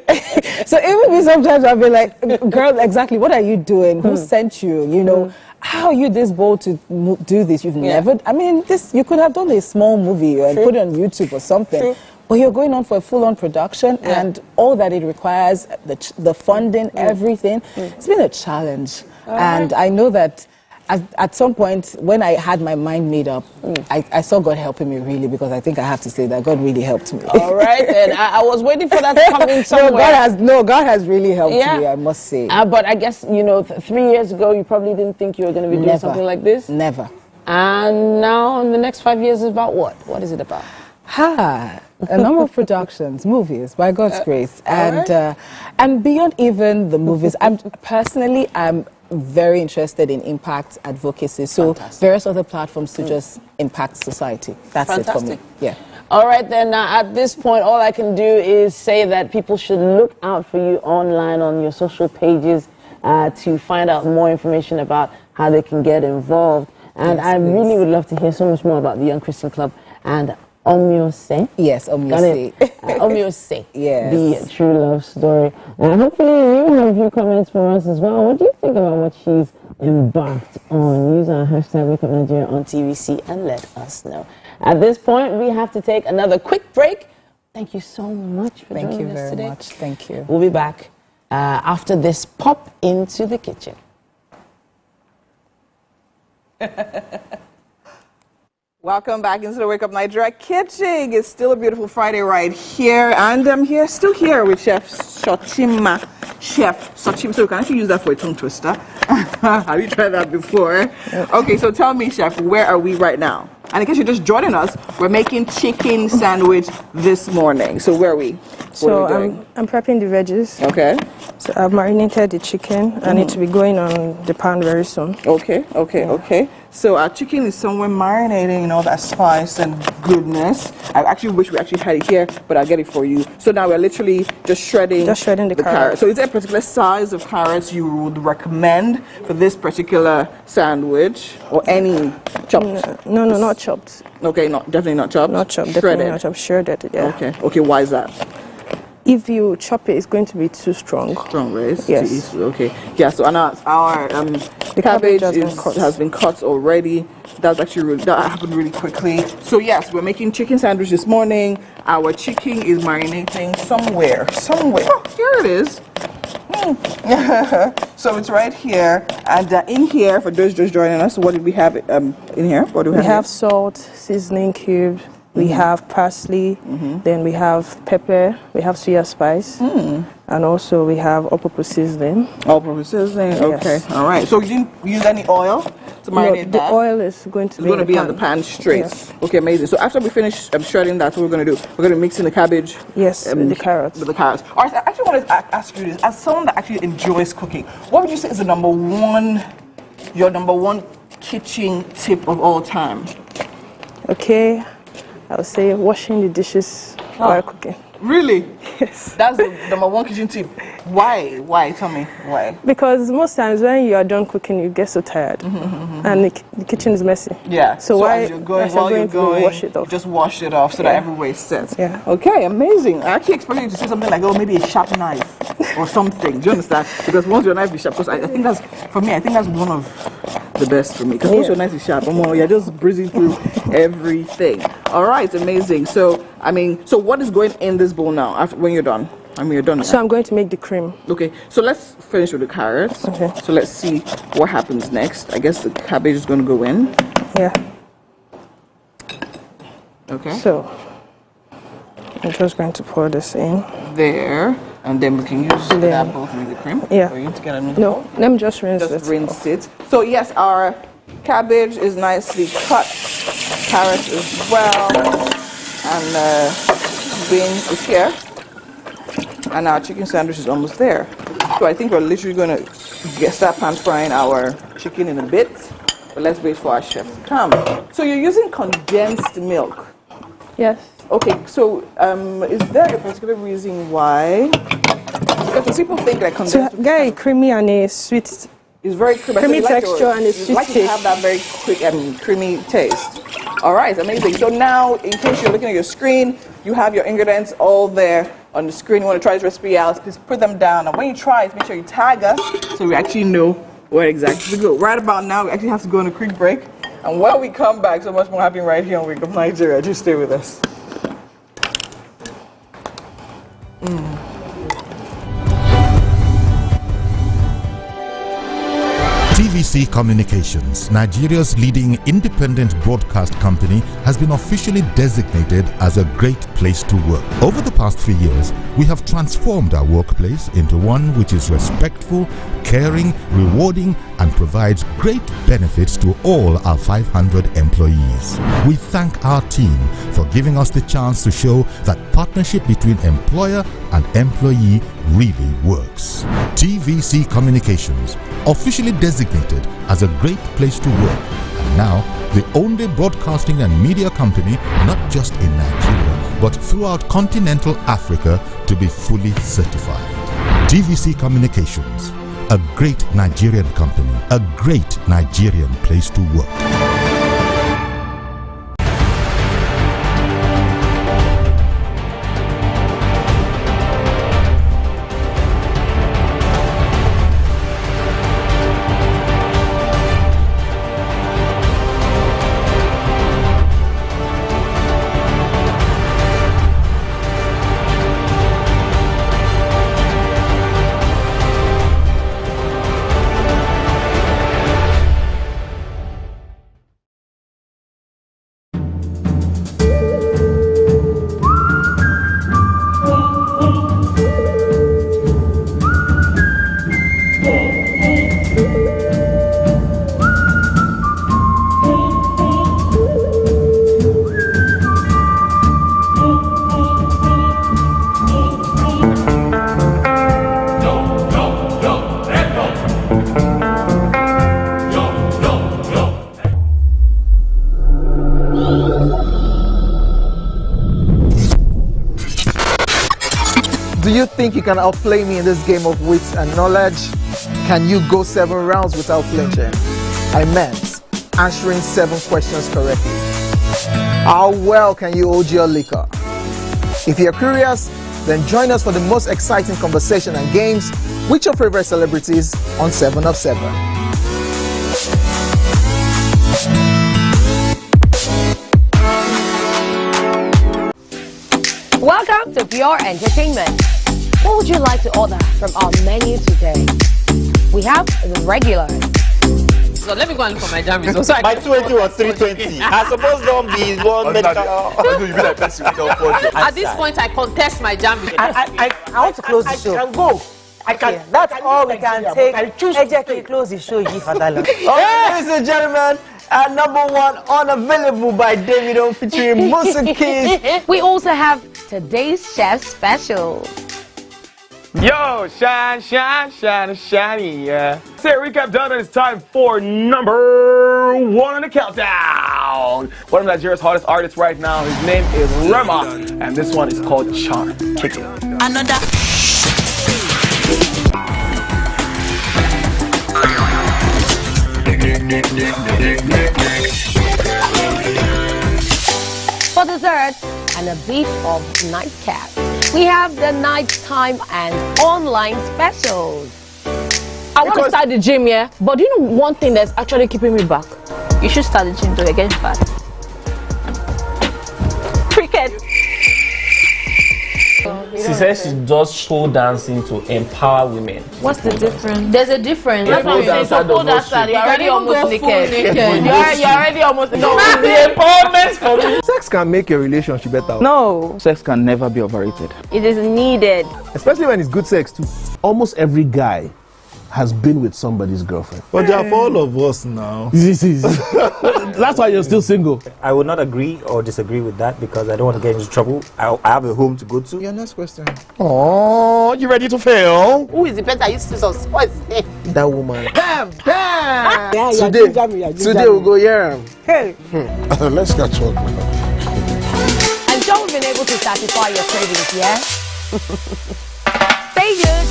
So even me, sometimes I'll be like, girl, exactly, what are you doing? Who sent you? You know, how are you this bold to do this? You've never, I mean, you could have done a small movie and put it on YouTube or something. But you're going on for a full-on production, and all that it requires, the funding, everything. It's been a challenge. And I know that at some point, when I had my mind made up, I saw God helping me, really, because I think I have to say that God really helped me. All right, then. I was waiting for that to come in somewhere. God has really helped me, I must say. But I guess, you know, 3 years ago, you probably didn't think you were going to be doing something like this? Never. And now, in the next 5 years, is about what? What is it about? A number of productions, movies, by God's grace. And beyond even the movies, I'm very interested in impact advocacy. So various other platforms to just impact society. That's it for me. Yeah. All right, then. At this point, all I can do is say that people should look out for you online on your social pages to find out more information about how they can get involved. And I really would love to hear so much more about the Young Christian Club and Omiose. Yes, Omiose. Omiose. Yes. The true love story. Hopefully you have a few comments for us as well. What do you think about what she's embarked on? Use our hashtag Wake Up Nigeria on TVC and let us know. At this point, we have to take another quick break. Thank you so much for joining us today. Thank you very much. Thank you. We'll be back after this pop into the kitchen. Welcome back into the Wake Up Nigeria kitchen. It's still a beautiful Friday right here, and I'm still here with Chef Sochima. So we can actually use that for a tongue twister. Have you tried that before? Okay, so tell me, Chef, where are we right now? And in case you're just joining us, we're making chicken sandwich this morning. So where are we? So I'm prepping the veggies. Okay. So I've marinated the chicken and it will be going on the pan very soon. Okay. So our chicken is somewhere marinating in all that spice and goodness. I actually wish we actually had it here, but I'll get it for you. So now we're literally just shredding the carrot. So is there a particular size of carrots you would recommend for this particular sandwich, or any chopped? No, not chopped. Okay, definitely not chopped. Not chopped. Shredded. Definitely not chopped. Shredded. Yeah. Okay. Why is that? If you chop it, it's going to be too strong. Strong, right? Yes. Okay. Yeah. So our cabbage has been cut already. That happened really quickly. So yes, we're making chicken sandwich this morning. Our chicken is marinating somewhere. Oh, here it is. So it's right here, and in here, for those just joining us, what did we have in here? What do we have? We have salt, seasoning cube. We have parsley, then we have pepper, we have soya spice, and also we have all-purpose seasoning. All-purpose seasoning, okay. Yes. All right. So you didn't use any oil to marinate the oil is going to be on the pan straight. Yes. Okay, amazing. So after we finish shredding, that's what we're going to do. We're going to mix in the cabbage. Yes, with the carrots. With the carrots. All right, so I actually want to ask you this. As someone that actually enjoys cooking, what would you say is your number one kitchen tip of all time? Okay. I would say washing the dishes while cooking. Really? Yes. That's the number one kitchen tip. Why? Tell me why. Because most times when you are done cooking, you get so tired, and the kitchen is messy. Yeah. So as you're going, wash it off. Just wash it off so that everywhere is set. Yeah. Okay, amazing. I actually expected you to say something like, oh, maybe a sharp knife or something. Do you understand? Because once your knife is sharp, because I think that's one of the best for me. Because once your knife is sharp, you're just breezing through everything. All right, amazing. So what is going in this bowl now? When you're done. You're done. So I'm going to make the cream. Okay, so let's finish with the carrots. Okay. So let's see what happens next. I guess the cabbage is going to go in. Yeah. Okay. So I'm just going to pour this in. There. And then we can use that bowl to make the cream. Yeah. Or you need to get another bowl? Let me just rinse it. Just rinse it. So yes, our cabbage is nicely cut. Carrots as well. And beans is here. And our chicken sandwich is almost there. So I think we're literally going to start pan frying our chicken in a bit. But let's wait for our chef to come. So you're using condensed milk? Yes. Okay, so is there a particular reason why? Because people think like condensed milk. Very creamy and a sweet. It's very creamy. Creamy texture and a sweet like to have that very quick creamy taste. All right, amazing. So now, in case you're looking at your screen, you have your ingredients all there on the screen. You want to try this recipe out, please put them down. And when you try it, make sure you tag us so we actually know where exactly to go. Right about now, we actually have to go on a quick break. And when we come back, so much more happening right here on Wake Up Nigeria. Just stay with us. TVC Communications, Nigeria's leading independent broadcast company, has been officially designated as a great place to work. Over the past 3 years, we have transformed our workplace into one which is respectful, caring, rewarding, and provides great benefits to all our 500 employees. We thank our team for giving us the chance to show that partnership between employer and employee really works. TVC Communications, officially designated as a great place to work, and now the only broadcasting and media company not just in Nigeria but throughout continental Africa to be fully certified. TVC Communications, a great Nigerian company, a great Nigerian place to work. Do you think you can outplay me in this game of wits and knowledge? Can you go 7 rounds without flinching? I meant answering 7 questions correctly. How well can you hold your liquor? If you're curious, then join us for the most exciting conversation and games with your favorite celebrities on 7 of 7. Welcome to Pure Entertainment. What would you like to order from our menu today? We have the regulars. So let me go and look for my jam results. So My 20 was 320. I suppose don't be one medical. At this point, I contest my jam results. I want to close the show. I can go. I can. Yeah, that's all we can take. Ejeki, close the show. Ladies and gentlemen, number 1 unavailable by Davido featuring Musa Keys. We also have today's chef special. Yo, shine, shiny, yeah. Say recap done, and it's time for number 1 on the countdown. One of Nigeria's hottest artists right now, his name is Rema, and this one is called Charm. Kick it. Another. For dessert and a bit of nightcap, we have the nighttime and online specials. I want to start the gym, yeah, but you know one thing that's actually keeping me back? You should start the gym to get fat. Cricket. She says she does pole dancing to empower women. What's the difference? There's a difference. That's what I'm saying. So pole dancer, you're already almost naked. You're already almost naked. No, the empowerment for me. Sex can make a relationship better. No. Sex can never be overrated. It is needed. Especially when it's good sex too. Almost every guy has been with somebody's girlfriend. But they are for all of us now. That's why you're still single. I would not agree or disagree with that because I don't want to get into trouble. I have a home to go to. Your next question. Oh, you ready to fail? Who is the better? You see some sports. That woman. Damn! Yeah, today we'll go here. Hey. Let's get talking. I'm sure we've been able to satisfy your cravings, yeah? Stay good.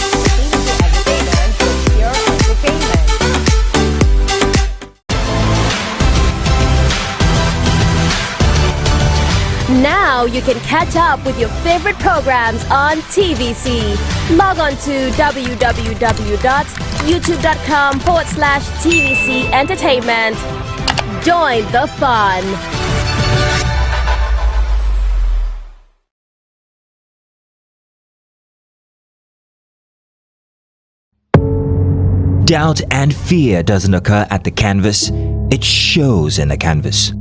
Pure Entertainment. Now you can catch up with your favorite programs on TVC. Log on to www.youtube.com/TVC Entertainment. Join the fun. Doubt and fear doesn't occur at the canvas, it shows in the canvas.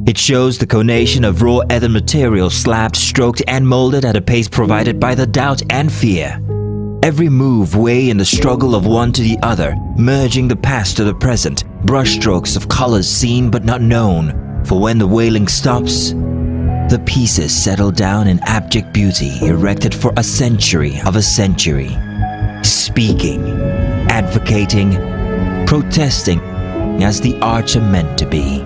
It shows the conation of raw earthen material slabbed, stroked and molded at a pace provided by the doubt and fear. Every move way in the struggle of one to the other, merging the past to the present, brushstrokes of colors seen but not known. For when the wailing stops, the pieces settle down in abject beauty erected for a century of a century. Speaking, advocating, protesting as the arts are meant to be.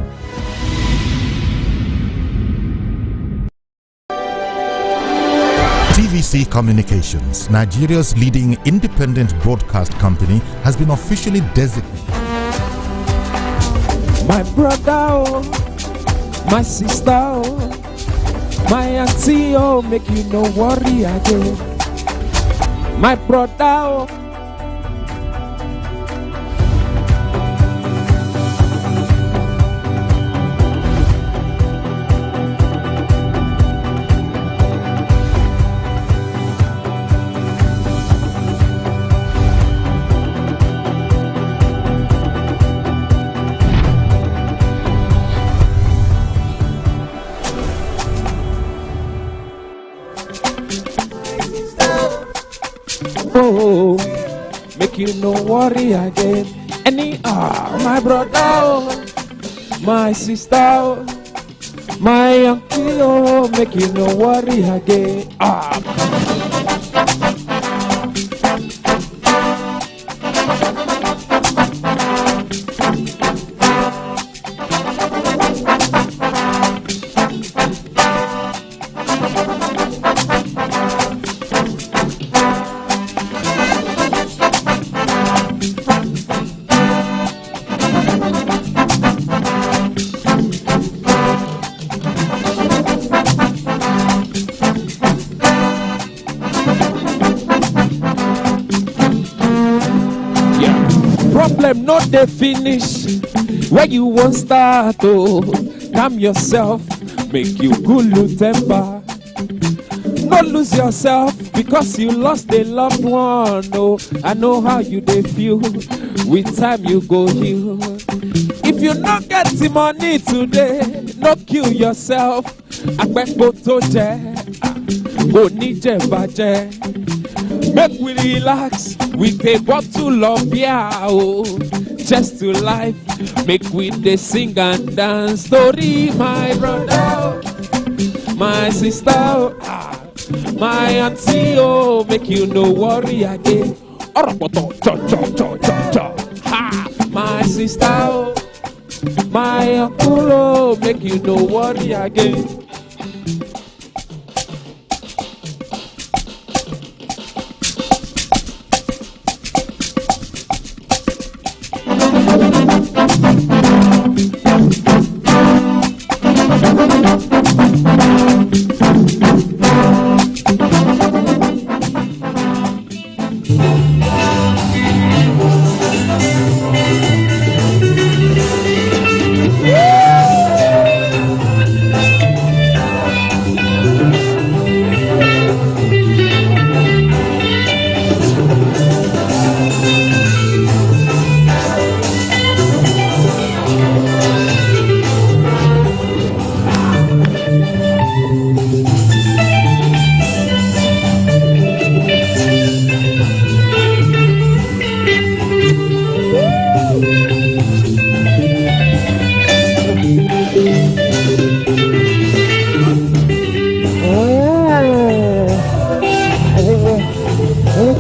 TVC Communications, Nigeria's leading independent broadcast company, has been officially designated. My brother, oh, my sister, oh, my auntie, oh, make you no worry again. My brother, oh. Oh, make you no worry again. My brother, oh, my sister, oh, my uncle, oh, make you no worry again. problem not they finish. Where you won't start, oh, calm yourself, make you cool temper. Not lose yourself because you lost a loved one. Oh, I know how you they feel. With time you go heal. If you not get the money today, not kill yourself. Make we relax with a bottle of beer, oh, just to life. Make we they sing and dance. Story, my brother, my sister, my auntie, oh, make you no worry again. My sister, my uncle, oh, make you no worry again.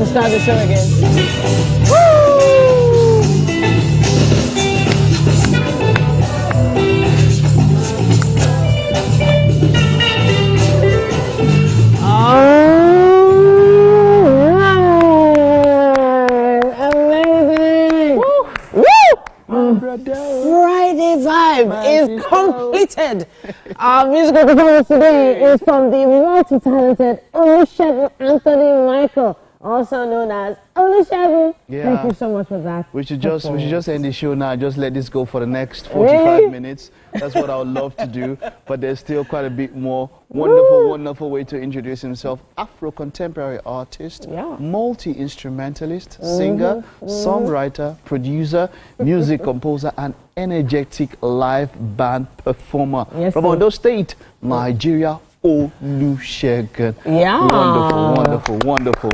Start the show again. Amazing! Friday vibe is completed. Our musical performance today is from the multi-talented Olusegun Anthony Michael, also known as Olusegun. Yeah. Thank you so much for that. We should just end the show now. Just let this go for the next 45 minutes. That's what I would love to do. But there's still quite a bit more. Wonderful way to introduce himself. Afro-contemporary artist, multi-instrumentalist, singer, songwriter, producer, music composer, and energetic live band performer. Yes, from Ondo State, Nigeria. Olusegun. Yeah. Wonderful.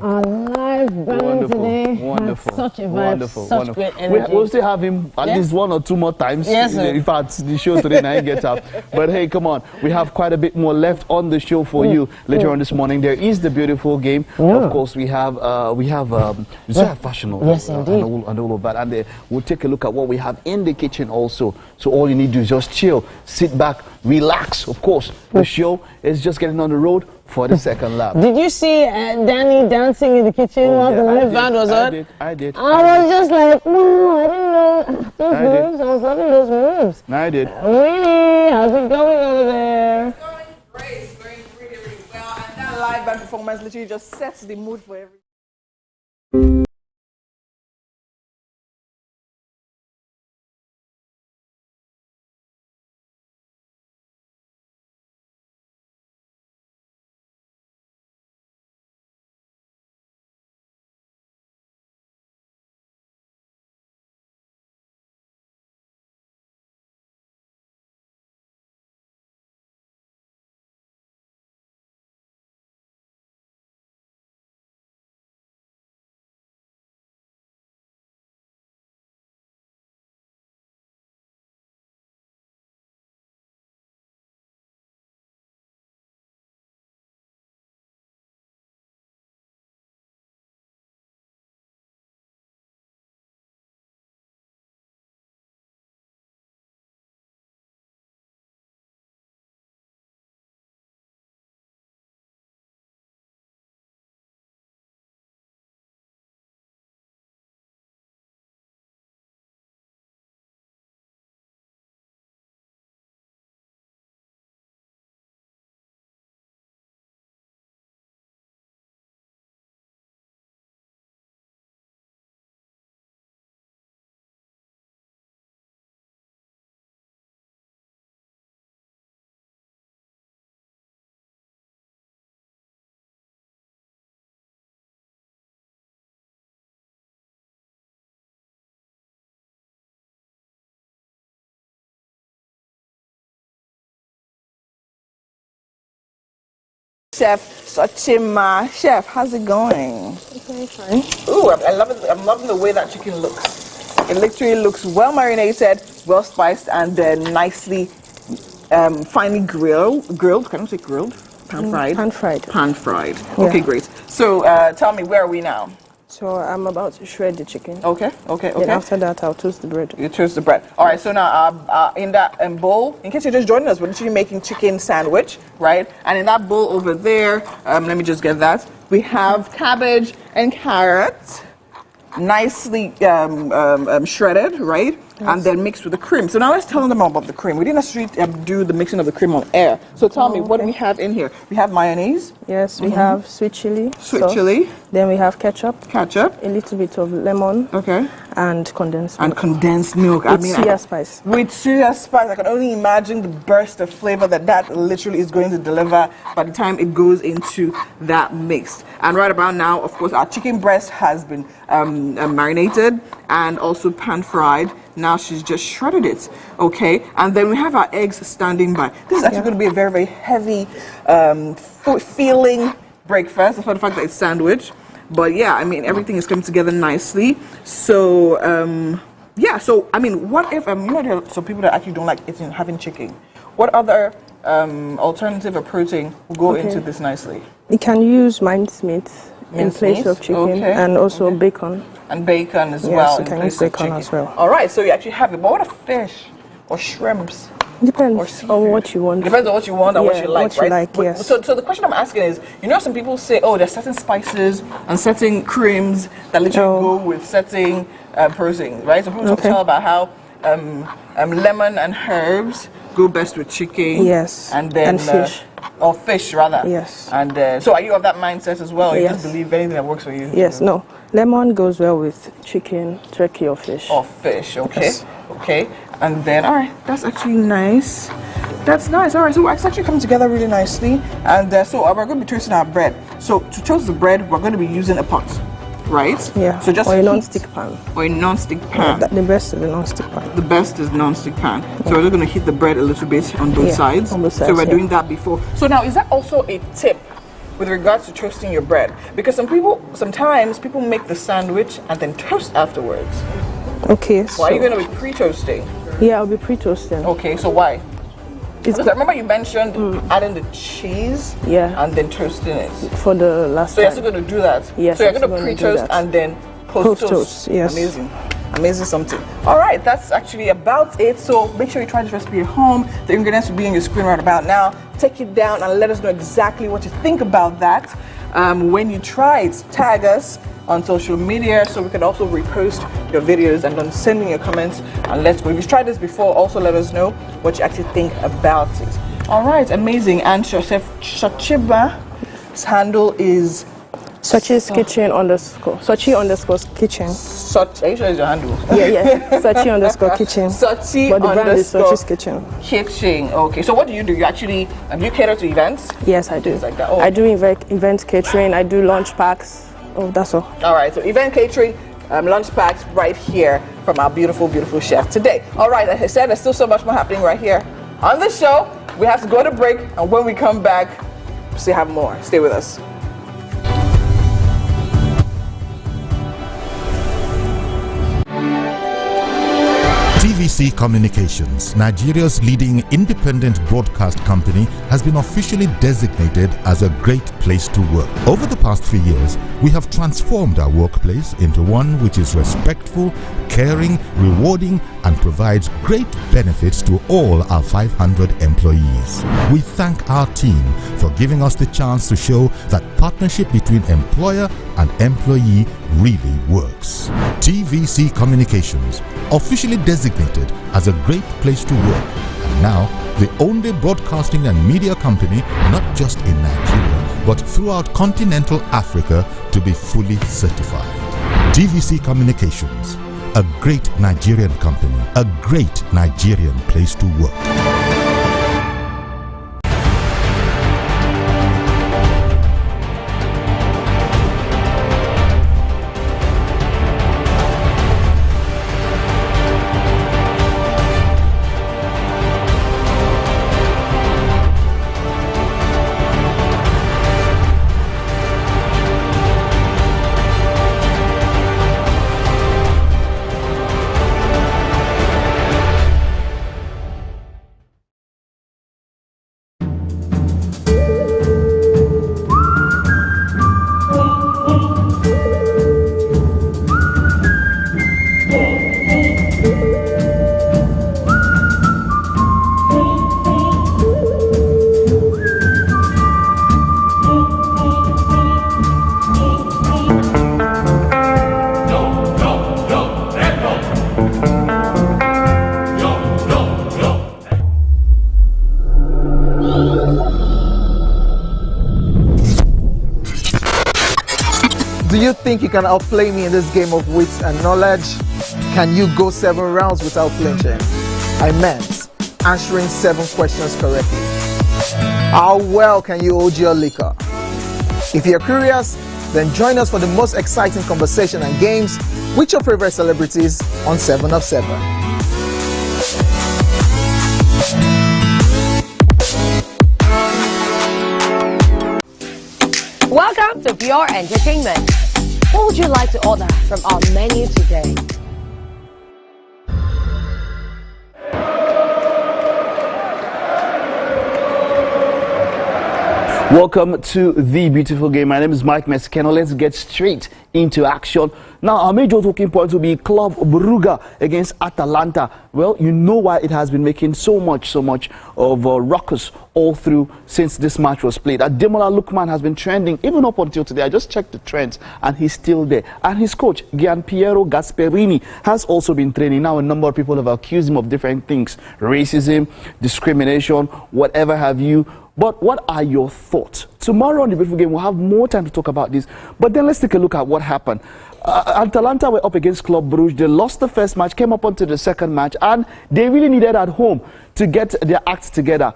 Our live band today has such a vibe, such great energy. We'll still have him at least 1 or 2 more times. Yes, sir. In fact, the show today now get up. But hey, come on. We have quite a bit more left on the show for you later on this morning. There is the beautiful game. Of course, we have fashion and all of that. And we'll take a look at what we have in the kitchen also. So all you need to do is just chill, sit back, relax. Of course, the show is just getting on the road for the second lap. Did you see Danny dancing in the kitchen while the live band was on? I did. I was just like, wow, I didn't know those moves. I was loving those moves. I did. Really? How's it going over there? It's going great. It's going really, really well. And that live band performance literally just sets the mood for everything. Chef Sochima. Chef, how's it going? Okay, fine. Ooh, I love it. I'm loving the way that chicken looks. It literally looks well marinated, well spiced, and nicely, finely grilled. Can I say grilled? Pan fried. Pan fried. Pan fried. Yeah. Okay, great. So tell me, where are we now? So I'm about to shred the chicken. Okay. Then after that, I'll toast the bread. You toast the bread. All right. So now, in that bowl, in case you're just joining us, we're literally making chicken sandwich, right? And in that bowl over there, let me just get that. We have cabbage and carrots, nicely shredded, right? Yes. And then mixed with the cream. So now let's tell them about the cream. We didn't necessarily do the mixing of the cream on air. So tell me, what do we have in here? We have mayonnaise. Yes, we have sweet chili. Sweet chili. Then we have ketchup. Ketchup. A little bit of lemon. Okay. And condensed milk. And condensed milk. With suya spice. With suya spice. I can only imagine the burst of flavor that literally is going to deliver by the time it goes into that mix. And right about now, of course, our chicken breast has been marinated and also pan fried. Now she's just shredded it, okay? And then we have our eggs standing by. This is actually going to be a very, very heavy, feeling breakfast for the fact that it's sandwich. But yeah, I mean, everything is coming together nicely. So, yeah, so, I mean, what if, you know, there are some people that actually don't like having chicken. What other alternative or protein will go into this nicely? You can use mincemeat in place of chicken, and also bacon. And bacon as well. Yes, you can use bacon as well. All right, so you actually have it. But what a fish or shrimps? Depends on what you want. Depends on what you want and what you like, what you right? like, yes. So the question I'm asking is, you know, some people say, oh, there's certain spices and certain creams that literally go with certain proteins, right? So people tell about how lemon and herbs go best with chicken. Yes. And then fish. Or fish, rather. Yes. And so are you of that mindset as well? You just believe anything that works for you? Yes, no. Lemon goes well with chicken, turkey, or fish. Or fish, okay. Yes. Okay. And then, all right, that's actually nice. That's nice. All right, so it's actually coming together really nicely. And so we're going to be toasting our bread. So to toast the bread, we're going to be using a pot, right? Yeah. So just or a non-stick pan. Or a non-stick pan. Yeah, the best is the non-stick pan. The best is non-stick pan. So we're just going to heat the bread a little bit on both sides. On both sides. So we're doing that before. So now, is that also a tip with regards to toasting your bread? Because sometimes people make the sandwich and then toast afterwards. Okay. So are you going to be pre-toasting? Yeah, I'll be pre-toasting. Okay, so why? Because I remember you mentioned adding the cheese and then toasting it. For the last So you're still going to do that? Yes. So you're going to pre-toast and then post-toast? Yes. Amazing. Amazing something. All right, that's actually about it. So make sure you try this recipe at home. The ingredients will be on your screen right about now. Take it down and let us know exactly what you think about that. When you try it, tag us on social media so we can also repost your videos and then send me your comments and let's go. If you've tried this before, also let us know what you actually think about it. All right, amazing. And Chef Sochiba's handle is Sochi's kitchen underscore. Sochi underscore kitchen. Are you sure it's your handle? Yeah. Sochi underscore kitchen. Sochi but the brand is Sochi's kitchen. Kitchen. Okay. So what do? You actually you cater to events? Yes, I do. Things like that. Oh. I do event catering. I do lunch packs. Oh, that's all. All right. So event catering, lunch packs right here from our beautiful, beautiful chef today. All right. Like I said, there's still so much more happening right here on the show. We have to go to break, and when we come back, we'll have more. Stay with us. TVC Communications, Nigeria's leading independent broadcast company, has been officially designated as a great place to work. Over the past few years, we have transformed our workplace into one which is respectful, caring, rewarding, and provides great benefits to all our 500 employees. We thank our team for giving us the chance to show that partnership between employer and employee really works. TVC Communications, officially designated as a great place to work, and now the only broadcasting and media company not just in Nigeria but throughout continental Africa to be fully certified. TVC Communications, a great Nigerian company, a great Nigerian place to work. Do you think you can outplay me in this game of wits and knowledge? Can you go 7 rounds without flinching? I meant answering 7 questions correctly. How well can you hold your liquor? If you're curious, then join us for the most exciting conversation and games with your favorite celebrities on 7 of 7. Welcome to Pure Entertainment. What would you like to order from our menu today? Welcome to the beautiful game. My name is Mike Mescano. Let's get straight into action. Now, our major talking point will be Club Brugge against Atalanta. Well, you know why it has been making so much of ruckus all through since this match was played. Ademola Lookman has been trending even up until today. I just checked the trends and he's still there. And his coach, Gianpiero Gasperini, has also been training. Now, a number of people have accused him of different things. Racism, discrimination, whatever have you. But what are your thoughts? Tomorrow on the beautiful game, we'll have more time to talk about this. But then let's take a look at what happened. Atalanta were up against Club Brugge. They lost the first match, came up onto the second match, and they really needed at home to get their act together.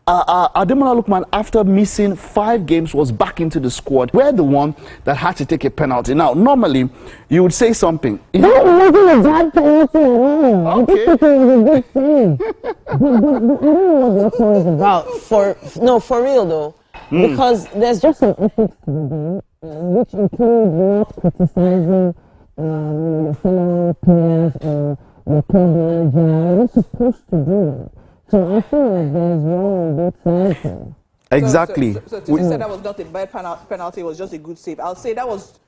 Ademola Lookman, after missing 5 games, was back into the squad. We're the one that had to take a penalty. Now, normally, you would say something. That wasn't a bad penalty at all. Okay. I think it was a good save. But I don't know what the score is about. For real though. Because there's just some ethics to the game, which include not criticizing your fellow players or your co-manager. You're not supposed to do it. So I feel like there's wrong on both sides. Exactly. So to say that was not a bad penalty, it was just a good save. I'll say that was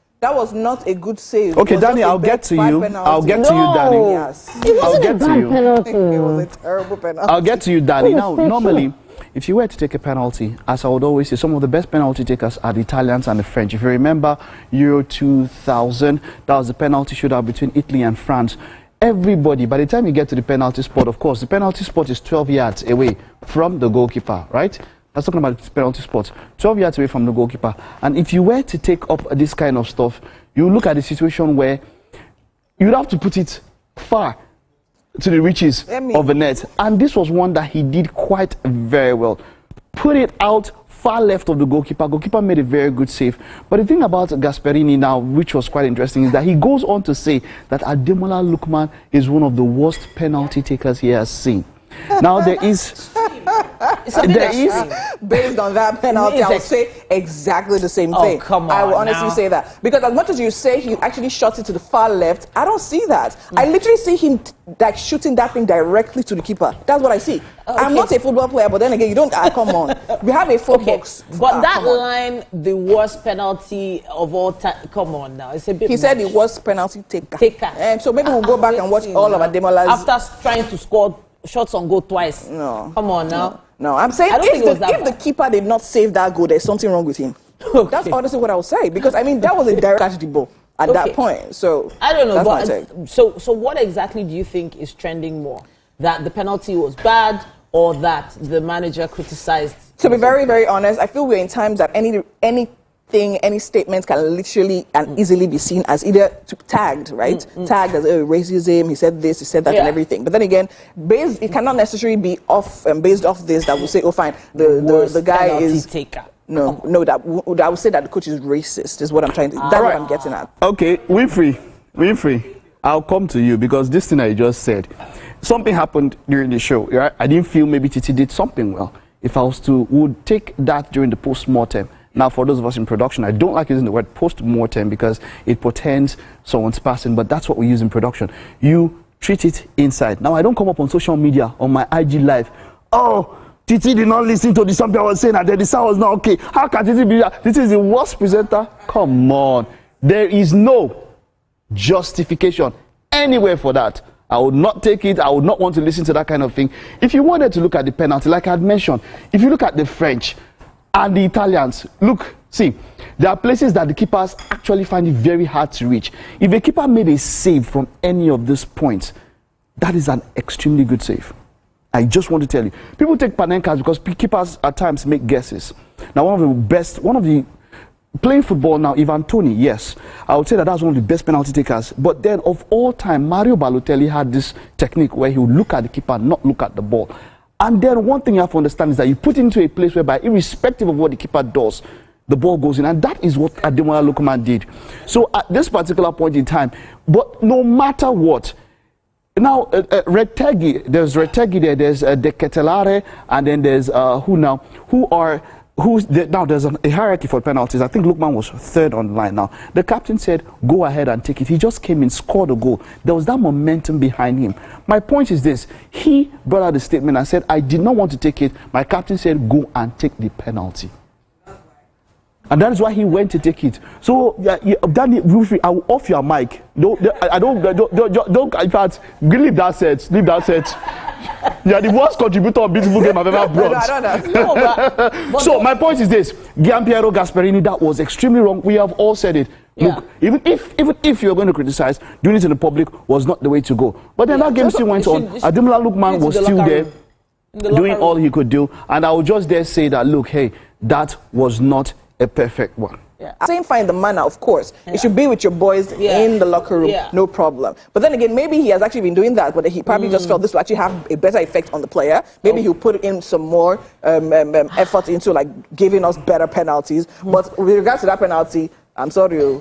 not a good save. Okay, Danny, I'll get to you. I'll get to you, Danny. Yes. It wasn't a bad penalty. It was a terrible penalty. I'll get to you, Danny. Now, normally, if you were to take a penalty, as I would always say, some of the best penalty takers are the Italians and the French. If you remember Euro 2000, that was the penalty shootout between Italy and France. Everybody, by the time you get to the penalty spot, of course, the penalty spot is 12 yards away from the goalkeeper, right? That's talking about the penalty spot, 12 yards away from the goalkeeper. And if you were to take up this kind of stuff, you look at the situation where you'd have to put it far to the reaches of the net. And this was one that he did quite very well. Put it out far left of the goalkeeper. Goalkeeper made a very good save. But the thing about Gasperini now, which was quite interesting, is that he goes on to say that Ademola Lookman is one of the worst penalty takers he has seen. Now there is based on that penalty, I would say exactly the same thing. Come on, I will honestly say that, because as much as you say he actually shot it to the far left, I don't see that. I literally see him like shooting that thing directly to the keeper. That's what I see. I'm not a football player, but then again, you don't. Come on, we have a 4 box. But that line, the worst penalty of all time. Come on now, it's a bit. He said the worst penalty taker. So maybe we'll go back and watch all of Ademola's after trying to score shots on goal twice. No. Come on now. No, I'm saying if the keeper did not save that goal, there's something wrong with him. Okay. That's honestly what I would say, because I mean that was a direct catch the ball at that point. So I don't know. That's but, so what exactly do you think is trending more? That the penalty was bad, or that the manager criticized? To be very, very honest, I feel we're in times that any statement can literally and easily be seen as either tagged, right? Tagged as racism, he said this, he said that, and everything. But then again, it cannot necessarily be based off this that will say, oh fine, the guy is taker. No, that I would say that the coach is racist, is what I'm trying to, that's what I'm getting at. Okay, Winfrey, I'll come to you, because this thing I just said, something happened during the show, right? I didn't feel maybe Titi did something well. If I was to, would take that during the post-mortem. Now, for those of us in production, I don't like using the word post-mortem because it portends someone's passing, but that's what we use in production. You treat it inside. Now, I don't come up on social media, on my IG live. Oh, Titi did not listen to the something I was saying, and the sound was not okay. How can Titi be that? This is the worst presenter? Come on. There is no justification anywhere for that. I would not take it. I would not want to listen to that kind of thing. If you wanted to look at the penalty, like I had mentioned, if you look at the French and the Italians, look, see, there are places that the keepers actually find it very hard to reach. If a keeper made a save from any of these points, that is an extremely good save. I just want to tell you. People take Panenkas because keepers at times make guesses. Now, one of the playing football now, Ivan Toney, yes, I would say that that's one of the best penalty takers. But then of all time, Mario Balotelli had this technique where he would look at the keeper, not look at the ball. And then one thing you have to understand is that you put it into a place whereby, irrespective of what the keeper does, the ball goes in. And that is what Ademola Lookman did. So at this particular point in time, but no matter what, now Retegi, there's Retegi there, there's De Ketelare, and then there's now there's a hierarchy for penalties. I think Lookman was third on the line now. The captain said, go ahead and take it. He just came in, scored a goal. There was that momentum behind him. My point is this. He brought out the statement and said, I did not want to take it. My captain said, go and take the penalty. And that is why he went to take it. So, Danny, I will off your mic. Don't, in fact, leave that set. Leave that set. You are the worst contributor of beautiful game I've ever brought. So my point is this: Gianpiero Gasperini, that was extremely wrong. We have all said it. Yeah. Look, even if you're going to criticize, doing it in the public was not the way to go. But then that game still went on. Ademola Lookman was still there, doing all he could do. And I would just dare say that, look, hey, that was not a perfect one. Yeah. Saying find the manner, of course. It should be with your boys in the locker room, no problem. But then again, maybe he has actually been doing that, but he probably just felt this will actually have a better effect on the player. Maybe he'll put in some more effort into like giving us better penalties. But with regards to that penalty, I'm sorry. You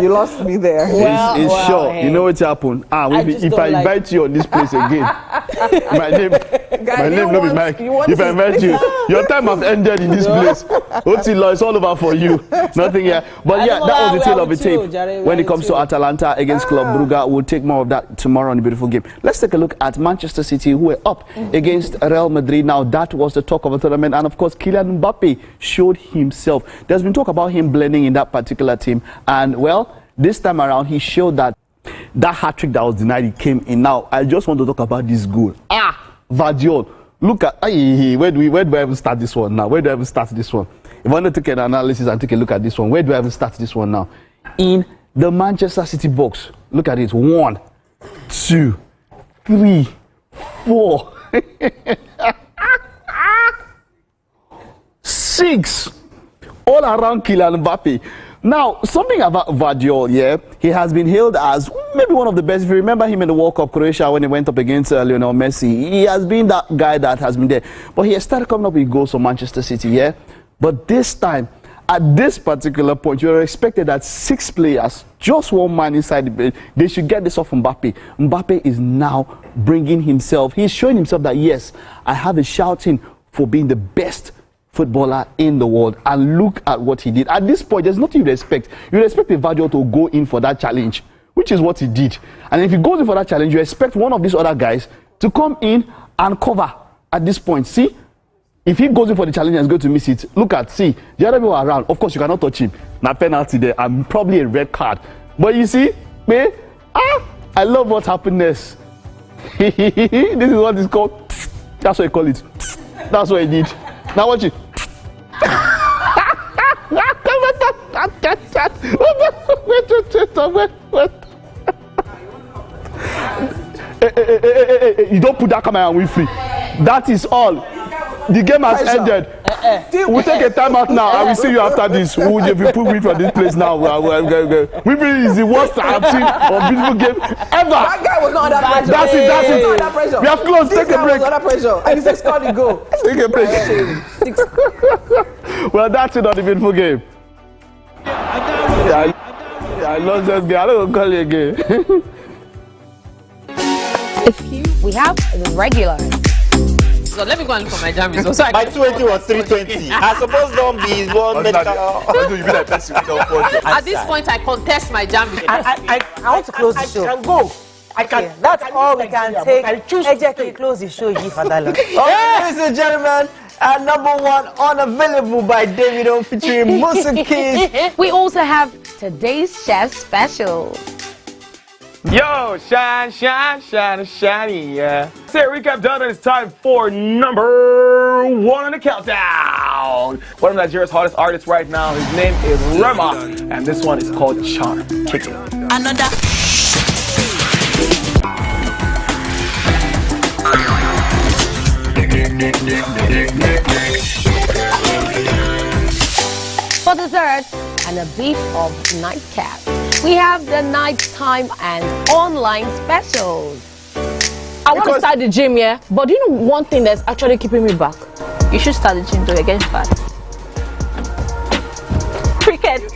lost me there. Well, it's sure. Hey. You know what happened? If I invite you on this place again, my name will be Mike. If I invite you, your time has ended in this place. It's all over for you. Nothing here. But yeah, that was the tale of the tape. When it comes to Atalanta against Club Brugge, we'll take more of that tomorrow on the beautiful game. Let's take a look at Manchester City, who were up against Real Madrid. Now, that was the talk of the tournament. And of course, Kylian Mbappe showed himself. There's been talk about him blending in that particular team, and well, this time around he showed that hat-trick that was denied, he came in. Now I just want to talk about this goal. Vardiol, look at where do I even start this one now? Where do I even start this one? If I want to take an analysis and take a look at this one, where do I even start this one now? In the Manchester City box, look at it. 1, 2, 3, 4 6 all around Kylian Mbappe. Now, something about Vardiol, he has been hailed as maybe one of the best. If you remember him in the World Cup Croatia when he went up against Lionel Messi, he has been that guy that has been there. But he has started coming up with goals for Manchester City, But this time, at this particular point, you are expected that 6 players, just one man inside the bench, they should get this off Mbappe. Mbappe is now bringing himself. He's showing himself that, yes, I have a shouting for being the best footballer in the world, and look at what he did. At this point, there's nothing you'd expect. You'd expect Vardiol to go in for that challenge, which is what he did. And if he goes in for that challenge, you expect one of these other guys to come in and cover at this point. See, if he goes in for the challenge and is going to miss it, look at, see, the other people around, of course, you cannot touch him. Now, penalty there, and probably a red card. But you see, I love what happened next. This is what it's called. That's what I call it. That's what he did. Now watch it. You don't put that camera and we free. That is all. The game has ended. We'll take a time out now. I will see you after this. We'll put me from this place now. We is the worst I have seen on beautiful game ever. That guy was not under pressure. That's it. We have closed. Take a break. Was under pressure. And he said, "Score the goal." Take a break. Well, that's it on the beautiful game. I lost that game. I don't call you again. We have the regulars. So let me go and look for my jam results. My 280 was 320. I suppose don't be one medical. At this point, I contest my jam results. I want to close the show. I can go. I can. That's all we can take. Ejeki, close the show, Yifadala. Ladies and gentlemen, number 1 unavailable by Davido featuring Musa Keys. We also have today's chef special. Yo, shine, shine, shine, shiny, Say recap done, and it's time for number 1 on the countdown. One of Nigeria's hottest artists right now, his name is Rema, and this one is called Charm. Kick it. Another. For dessert, and a bit of nightcap, we have the nighttime and online specials. I want to start the gym, yeah? But do you know one thing that's actually keeping me back? You should start the gym to get fat. Cricket.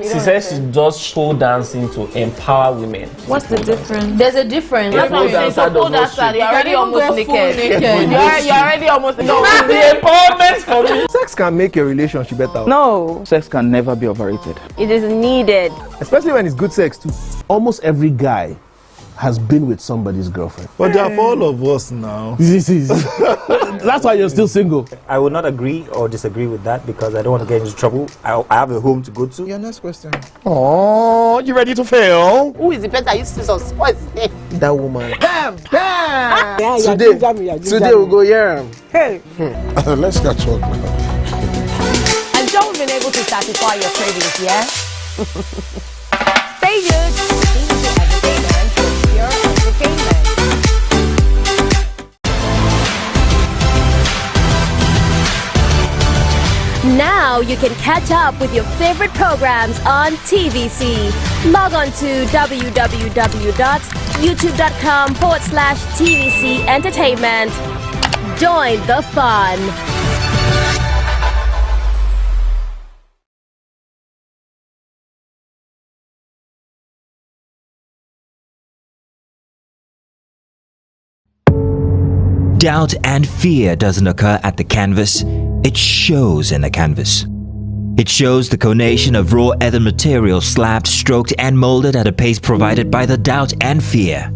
She says she does show dancing to empower women. What's the difference? There's a difference. That's what I'm saying. So pole dancer, you're already almost naked. You're already almost naked. No, the empowerment for me. Sex can make a relationship better. No. Sex can never be overrated. It is needed. Especially when it's good sex too. Almost every guy has been with somebody's girlfriend. But they are for all of us now. That's why you're still single. I would not agree or disagree with that because I don't want to get into trouble. I have a home to go to. Your next question. Oh, you ready to fail? Who is the better? You see some spoils. That woman. Bam! Bam! Yeah, Today we'll go here. Hey. Let's catch up now. I'm sure we've been able to satisfy your cravings, yeah? Stay good. Entertainment for pure entertainment. Now you can catch up with your favorite programs on TVC. Log on to www.youtube.com/TVC Entertainment. Join the fun. Doubt and fear doesn't occur at the canvas, it shows in the canvas. It shows the conation of raw earthen material slabbed, stroked and molded at a pace provided by the doubt and fear.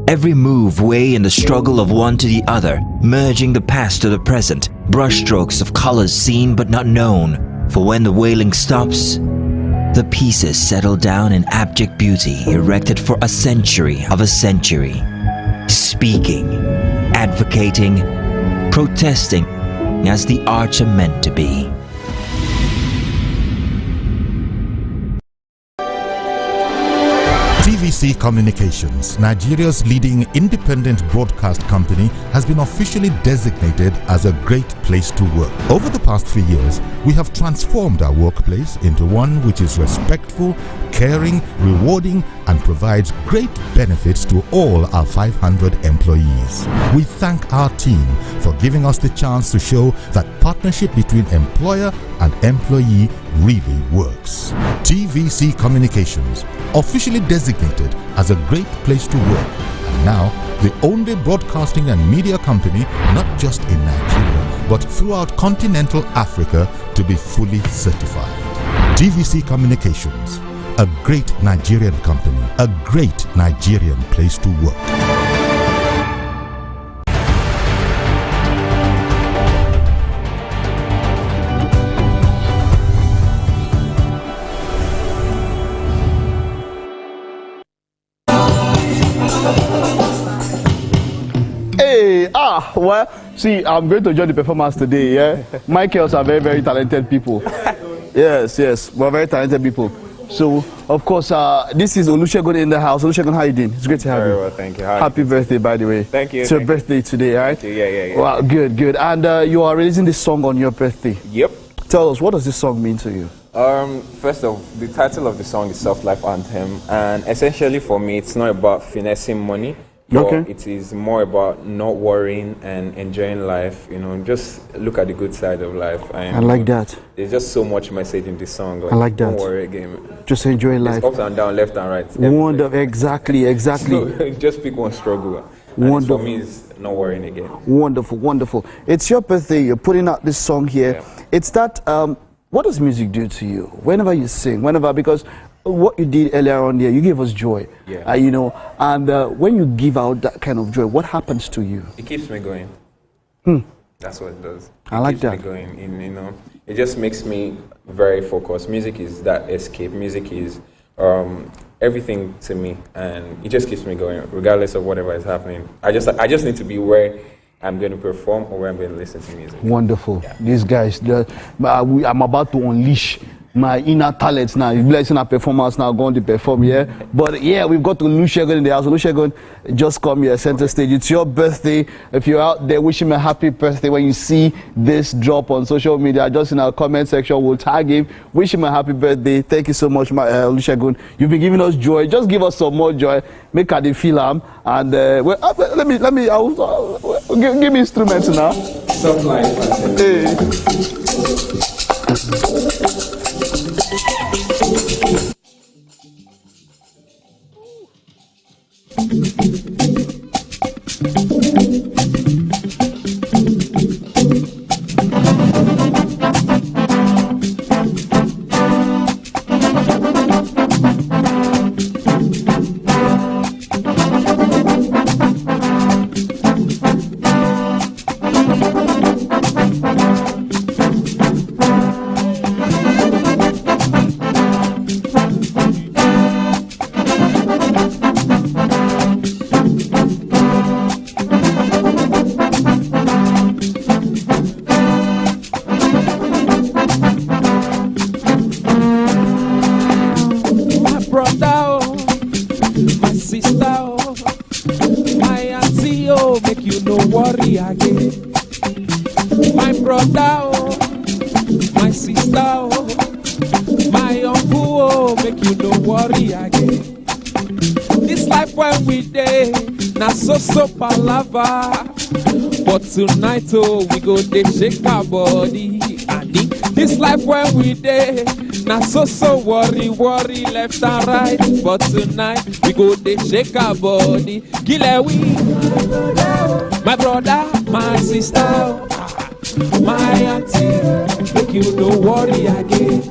Every move weigh in the struggle of one to the other, merging the past to the present, brushstrokes of colors seen but not known. For when the wailing stops, the pieces settle down in abject beauty erected for a century of a century. Speaking, advocating, protesting as the arts are meant to be. TVC Communications, Nigeria's leading independent broadcast company, has been officially designated as a great place to work. Over the past few years, we have transformed our workplace into one which is respectful, caring, rewarding, and provides great benefits to all our 500 employees. We thank our team for giving us the chance to show that partnership between employer and employee really works. TVC Communications, officially designated as a great place to work, and now the only broadcasting and media company not just in Nigeria but throughout continental Africa to be fully certified. TVC Communications, a great Nigerian company, a great Nigerian place to work. Well, see, I'm going to join the performance today, yeah? My girls are very, very talented people. Yes, we're very talented people. So, of course, this is Olusegun in the house. Olusegun, how you doing? It's great to have you. Very well, thank you. Happy birthday, by the way. Thank you. It's your birthday today, right? Yeah. Wow, good. And you are releasing this song on your birthday. Yep. Tell us, what does this song mean to you? First off, the title of the song is Soft Life Anthem, and essentially for me, it's not about finessing money. But it is more about not worrying and enjoying life, you know, just look at the good side of life. And I like that. There's just so much message in this song. I like that. Don't worry again. Just enjoy life. It's ups and down, left and right. Wonderful, exactly. So, just pick one struggle. Wonderful. For me, it's not worrying again. Wonderful. It's your birthday, you're putting out this song here. Yeah. It's that, what does music do to you? Whenever you sing, because what you did earlier on there, you gave us joy, you know, and when you give out that kind of joy, what happens to you? It keeps me going. That's what it does. I like that. It keeps me going, you know, it just makes me very focused. Music is that escape. Music is everything to me, and it just keeps me going, regardless of whatever is happening. I just need to be where I'm going to perform or where I'm going to listen to music. Wonderful. These guys, I'm about to unleash my inner talents now. If blessing our performance now, going to perform, yeah. But yeah, we've got to Olusegun in the house. Olusegun, just come here, center stage. It's your birthday. If you're out there, wish him a happy birthday. When you see this drop on social media, just in our comment section, we'll tag him. Wish him a happy birthday. Thank you so much, Olusegun. You've been giving us joy. Just give us some more joy. Make her feel him. And well, let me. Give me instruments now. Soft life. Hey. So palava, but tonight we go dey shake our body. And this life when we dey, na so worry left and right. But tonight we go dey shake our body. Gilewi, my brother, my sister, my auntie, make you no worry again.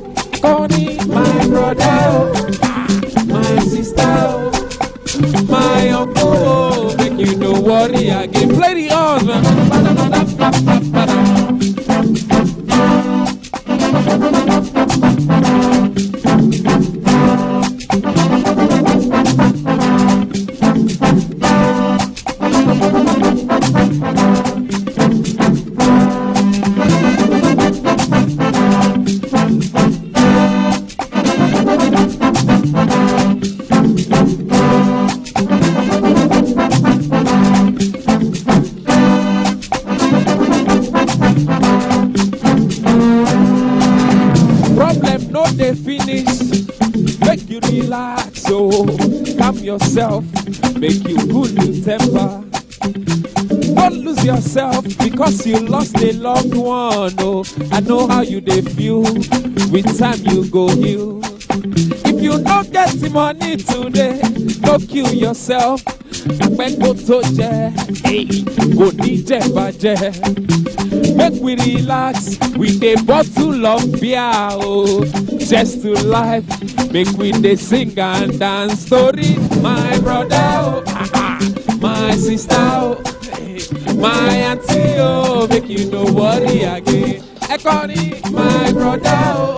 Connie, my brother, my sister, my uncle, make you no worry again. Play the husband. Yourself, make you cool your temper. Don't lose yourself because you lost a loved one. Oh, I know how you dey feel. With time you go heal. If you don't get the money today, don't kill yourself. Go to hey, go make we relax with a bottle of beer. Oh, just to life. Make we dey sing and dance story. My brother, my sister, my auntie, oh, make you no worry again. Ekoni, my brother,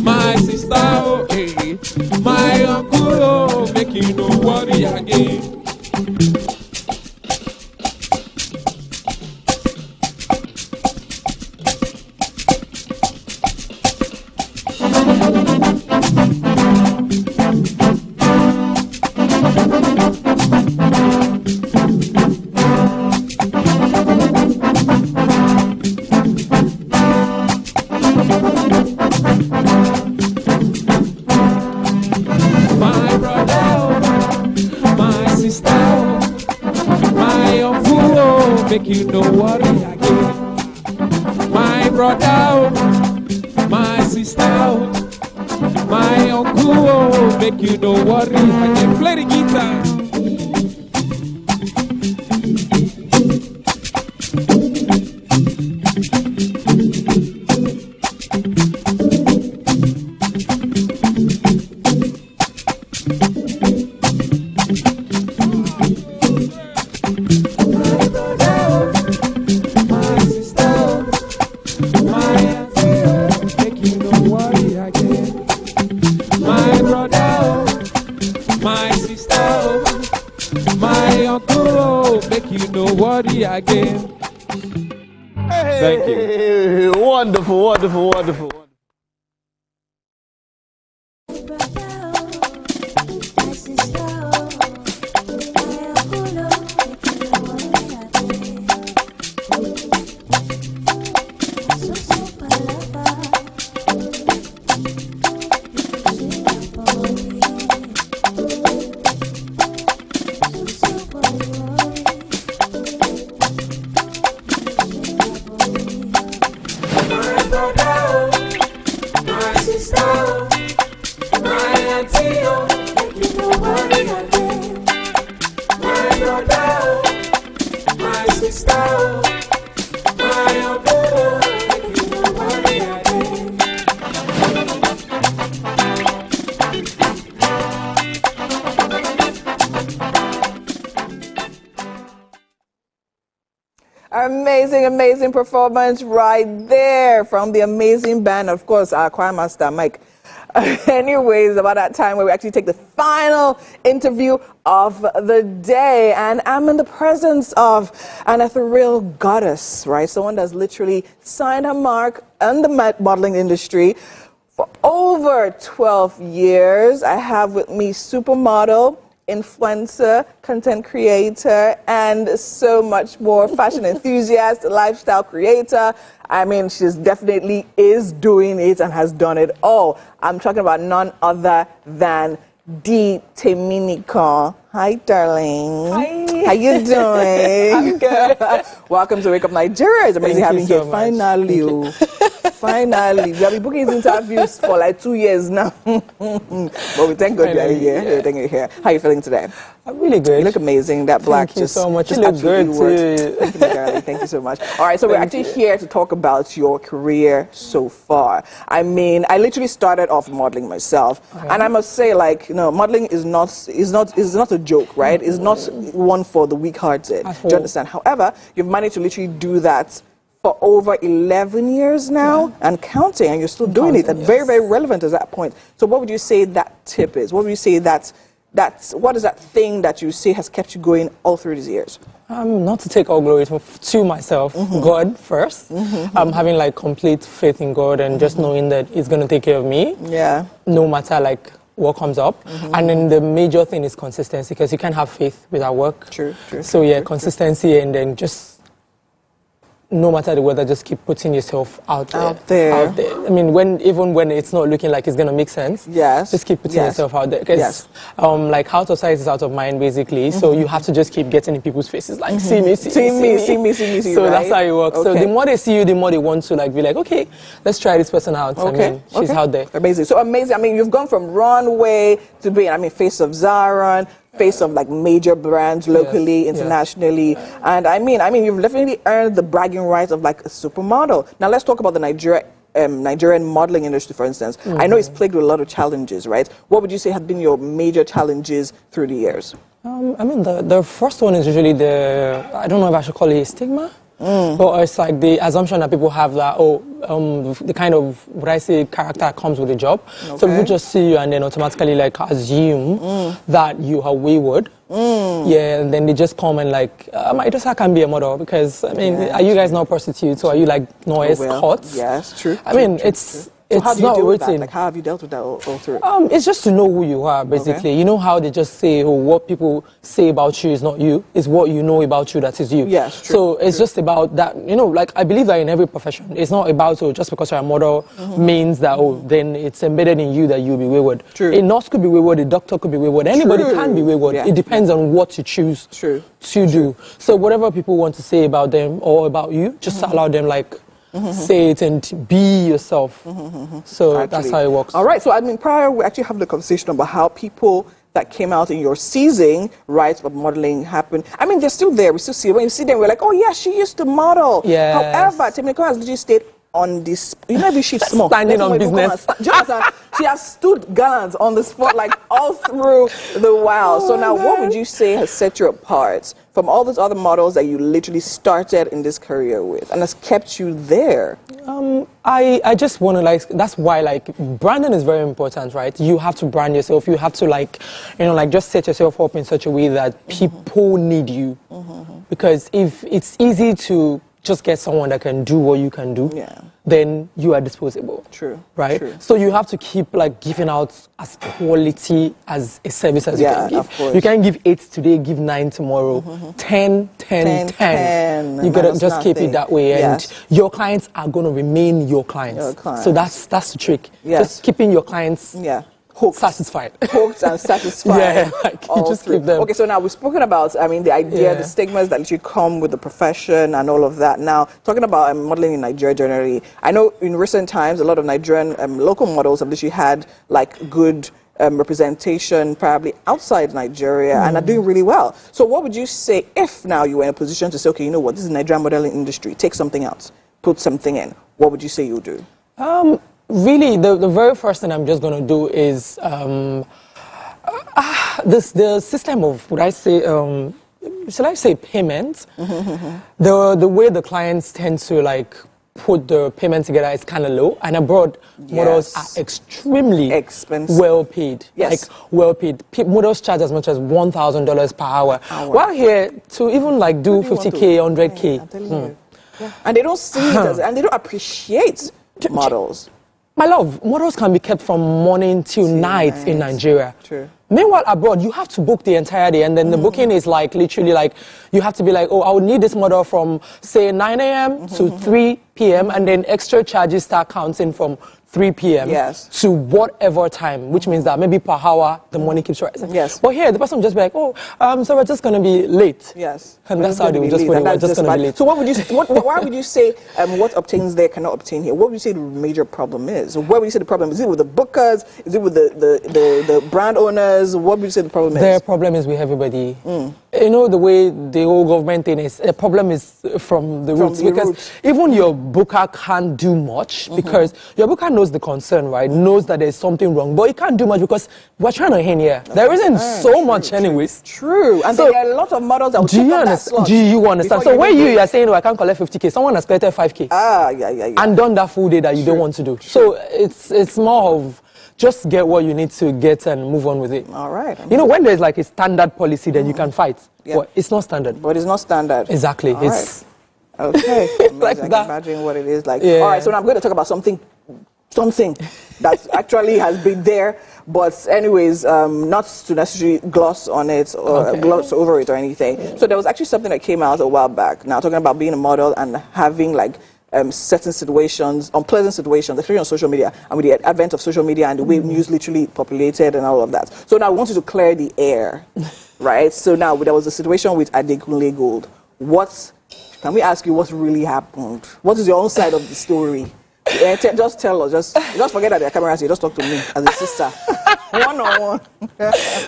my sister, hey, my uncle, oh, make you no worry again. Make you no worry again. My brother, my sister, my uncle, make you no worry again. Play the guitar. Again. Thank you. Wonderful, wonderful, wonderful. brother, my sister, my auntie, make you no worry again. My brother, my sister, my uncle, make you no worry again. Amazing, amazing performance right there from the amazing band, of course, our choir master, Mike. Anyways, about that time where we actually take the final interview of the day, and I'm in the presence of an ethereal goddess, right? Someone that's literally signed her mark in the modeling industry for over 12 years. I have with me supermodel, influencer, content creator, and so much more. Fashion enthusiast, lifestyle creator. I mean, she's definitely is doing it and has done it all. I'm talking about none other than tvcentertainment. Hi, darling. Hi. How you doing? I'm good. Welcome to Wake Up Nigeria. It's amazing having you here. Finally, oh. Finally. We have been booking these interviews for like 2 years now. But we thank God you're here. Yeah. Thank you here. How are you feeling today? I'm really good. You look amazing. That black Thank you so much. You look good too. Thank you, darling. Thank you so much. All right, so we're actually here to talk about your career so far. I mean, I literally started off modeling myself, and I must say, like, you know, modeling is not a joke, right? It's not one for the weak-hearted. Do you understand? However, you've managed to literally do that for over 11 years now and counting, and you're still doing it. And very, very relevant at that point. So what would you say that tip is? What would you say what is that thing that you say has kept you going all through these years? Not to take all glory to myself, God first. Having like complete faith in God and just knowing that He's going to take care of me. Yeah. No matter like what comes up. And then the major thing is consistency, because you can't have faith without work. True. So yeah, consistency, and then just no matter the weather, just keep putting yourself out there. I mean, even when it's not looking like it's going to make sense, just keep putting yourself out there. Because like out of sight is out of mind, basically. So you have to just keep getting in people's faces, like, see me. So right? That's how it works. So the more they see you, the more they want to like be like, okay, let's try this person out. I mean, she's out there. Amazing. So amazing. I mean, you've gone from runway to being, face of Zaran, face of like major brands locally, internationally, and I mean, you've definitely earned the bragging rights of like a supermodel. Now let's talk about the Nigerian modeling industry, for instance. I know it's plagued with a lot of challenges, right? What would you say have been your major challenges through the years? I mean, the first one is usually I don't know if I should call it a stigma. But it's like the assumption that people have that, the kind of, what I say, character that comes with the job. So people just see you and then automatically like assume that you are wayward. Yeah, and then they just come and like, my daughter can be a model, because, I mean, are you guys not prostitutes, or are you like noise cots? Yes, true. I mean, it's... So how do you not deal with written. that? Like, how have you dealt with that all through? It's just to know who you are, basically. You know how they just say, what people say about you is not you. It's what you know about you that is you. Yes, true. So it's just about that, like, I believe that in every profession. It's not about, just because you're a model means that, then it's embedded in you that you'll be wayward. True. A nurse could be wayward, a doctor could be wayward. Anybody can be wayward. Yeah. It depends on what you choose to do. So whatever people want to say about them or about you, just allow them, like, say it and be yourself. So that's how it works. All right. So I mean, prior we actually have the conversation about how people that came out in your season, right, of modeling happened. I mean, they're still there. We still see when you see them, we're like, oh yeah, she used to model. Yes. However, Temiko has literally stayed on this. You know, she's small. Standing on business. She has stood guns on the spot like all through the while. So now, what would you say has set you apart from all those other models that you literally started in this career with and has kept you there? I just want to like, that's why like branding is very important, right? You have to brand yourself. You have to like, just set yourself up in such a way that people need you. Because if it's easy to just get someone that can do what you can do, then you are disposable. True. Right? True. So you have to keep like giving out as quality as a service as you can give. Of course. You can't give 8 today, give 9 tomorrow. 10. You gotta just keep it that way, and your clients are gonna remain your clients. So that's the trick. Just keeping your clients hooked, satisfied, hooked and satisfied. Yeah, like you just keep them. Okay, so now we've spoken about, I mean, the idea, the stigmas that you come with the profession and all of that. Now, talking about modeling in Nigeria generally, I know in recent times a lot of Nigerian local models have literally had like good representation probably outside Nigeria and are doing really well. So what would you say if now you were in a position to say, okay, you know what, this is the Nigerian modeling industry, take something out, put something in. What would you say you'll do? Really, the very first thing I'm just going to do is the system of, would I say, should I say payments? The way the clients tend to like put the payment together is kind of low, and abroad models are extremely expensive, well paid. Like well paid. Models charge as much as $1,000 per hour. While here to even like do 50K, 100K. And they don't see it as, and they don't appreciate models. My love, models can be kept from morning till night in Nigeria. True. Meanwhile, abroad, you have to book the entire day, and then the booking is like literally like you have to be like, oh, I would need this model from say 9 a.m. to 3 p.m. and then extra charges start counting from 3 p.m. to whatever time, which means that maybe per hour the money keeps rising. But here, the person will just be like, oh, so we're just going to be late. And that's how they will just put it. We're just going to be late. So what would you? Why would you say what obtains there cannot obtain here? What would you say the major problem is? Where would you say the problem is? Is it with the bookers? Is it with the brand owners? What would you say the problem is? The problem is with everybody. You know, the way the whole government thing is, the problem is from the roots. Because even your booker can't do much because your booker knows the concern, right? Knows that there's something wrong, but he can't do much because we're trying to hit here. There isn't so much anyways. True. And so, there are a lot of models that will take up that slot. Do you understand? So when you are saying, oh, I can't collect 50K, someone has collected 5K. And done that full day that you don't want to do. So it's more of just get what you need to get and move on with it. All right. You know, when there's like a standard policy, then you can fight. But it's not standard. But it's not standard. Exactly. All right. Okay. Like I that. can imagine what it is like. All right, so now I'm going to talk about something that actually has been there, but anyways, not to necessarily gloss on it or gloss over it or anything. So there was actually something that came out a while back. Now talking about being a model and having like certain situations, unpleasant situations, especially on social media, and with the advent of social media and the way news literally populated and all of that. So now I wanted to clear the air, right? So now there was a situation with Adekunle Gold. Can we ask you what really happened? What is your own side of the story? Just tell us. Just forget that there are cameras. You just talk to me as a sister. One-on-one.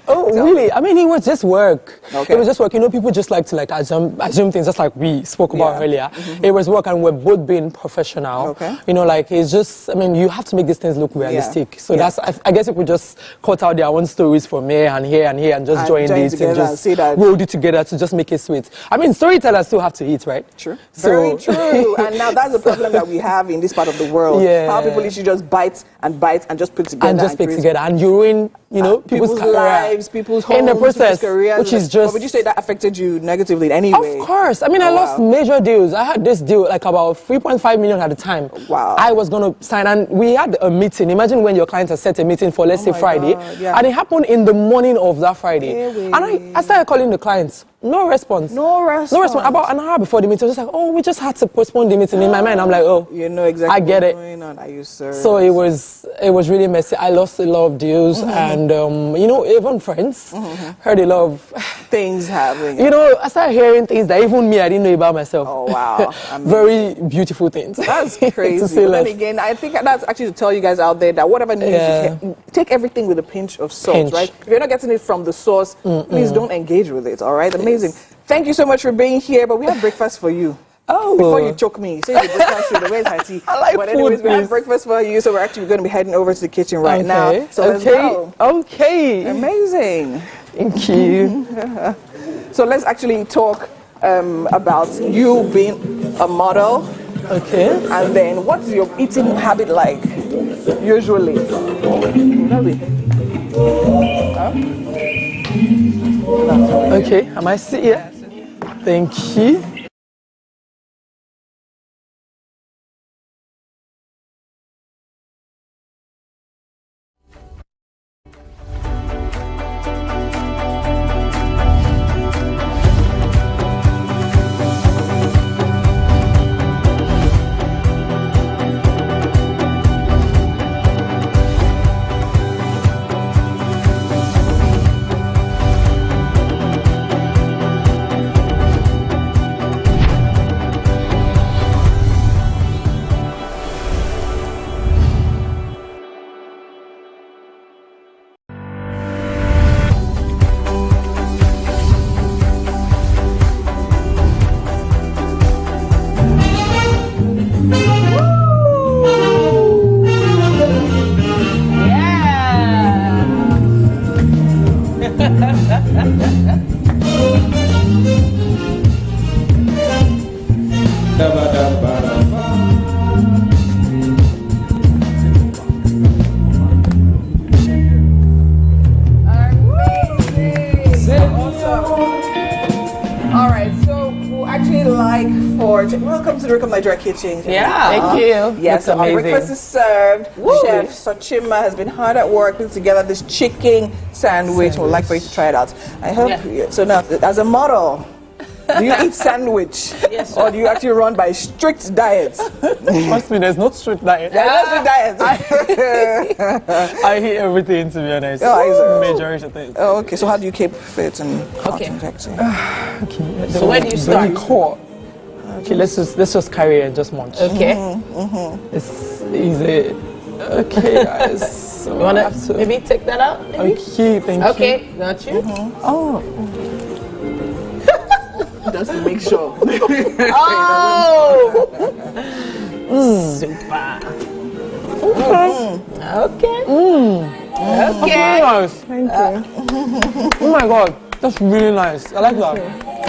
Really? I mean, it was just work. It was just work. You know, people just like to assume things, just like we spoke about earlier. It was work, and we're both being professional. You know, like it's just, I mean, you have to make these things look realistic. So that's, I guess, if we just cut out their own stories from here and here and here and just join these and just roll it together to just make it sweet. I mean, storytellers still have to eat, right? True. Very true. And now that's the problem that we have in this part of the world. How people literally just bite and just put together. And you ruin, you know, people's lives, people's homes, in the process, people's careers. which is just. Would you say that affected you negatively in any way? Of course. I mean, I lost major deals. I had this deal like about 3.5 million at the time. Wow. I was going to sign, and we had a meeting. Imagine when your client has set a meeting for, let's say, Friday, and it happened in the morning of that Friday. And I started calling the clients. No response. No response. About an hour before the meeting, I was just like, oh, we just had to postpone the meeting. In my mind, I'm like, oh, you know exactly I get it. What's going on. Are you serious? So it was really messy. I lost a lot of deals, and you know, even friends heard a lot of things happening. You know, I started hearing things that even me I didn't know about myself. Oh wow, very beautiful things. That's crazy. But then again, I think that's actually to tell you guys out there that whatever news you hear, take everything with a pinch of salt, right? If you're not getting it from the source, please don't engage with it. All right, amazing. Thank you so much for being here. But we have breakfast for you. Oh. Before you choke me, say the breakfast food. Where's my tea? I like but food, anyways, we have please. breakfast for you. So we're actually going to be heading over to the kitchen right now. So let's go. Okay. Amazing. Thank you. So let's actually talk about you being a model. Okay. And then what's your eating habit like usually? Okay. Am I sitting here? Thank you. Nigeria Kitchen. Yeah. Thank you. Yes, so our amazing. breakfast is served. Woo. Chef Sochima has been hard at work putting together this chicken sandwich. We'd like for you to try it out. I hope. So now, as a model, do you eat sandwich? Yes, or do you actually run by strict diets? Trust me, there's no strict diet. There's no strict diets. I eat everything, to be honest. Majority of things. Oh, okay. So how do you keep fit and hot and sexy? So where do you start? Okay, let's just carry it and just munch. Okay. It's easy. Okay, guys. So you wanna maybe take that out? Maybe? Okay, thank you. Okay, got you. Oh. Just to make sure. Oh! Super. Okay. Okay. Nice. Thank you. Oh my God, that's really nice. I like that.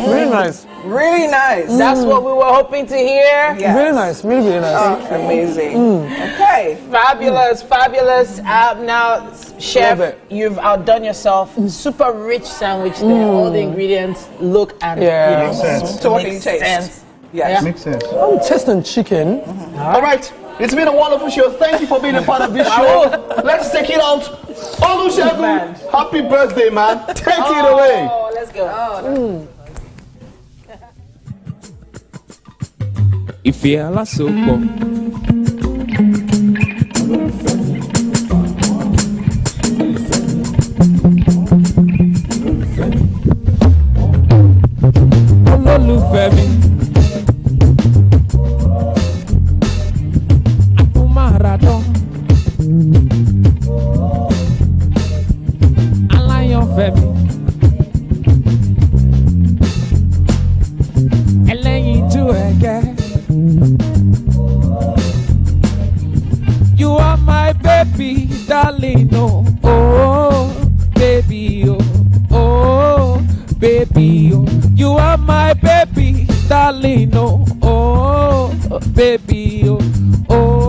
Really nice. Really nice. That's what we were hoping to hear. Yes. Really nice. Really, really nice. Oh, amazing. Okay. Fabulous, fabulous. Now, Chef, you've outdone yourself. Super rich sandwich there. All the ingredients look and Yeah. So what can you taste? Sense. Yes. Makes sense. I'm tasting chicken. All right. It's been a wonderful show. Thank you for being a part of this show. Let's take it out. Olusegun, happy birthday, man. Take it away. Oh, let's go. Ìfẹ́ alásopọ̀. Olólùfẹ́ mi. Àkúmàràdán. Aláyànfẹ́ mi. Ẹlẹ́yinjú ẹ̀gẹ́. You are my baby, darling, oh, oh, baby, oh, oh, baby, oh. You are my baby, darling, oh, oh, baby, oh, oh.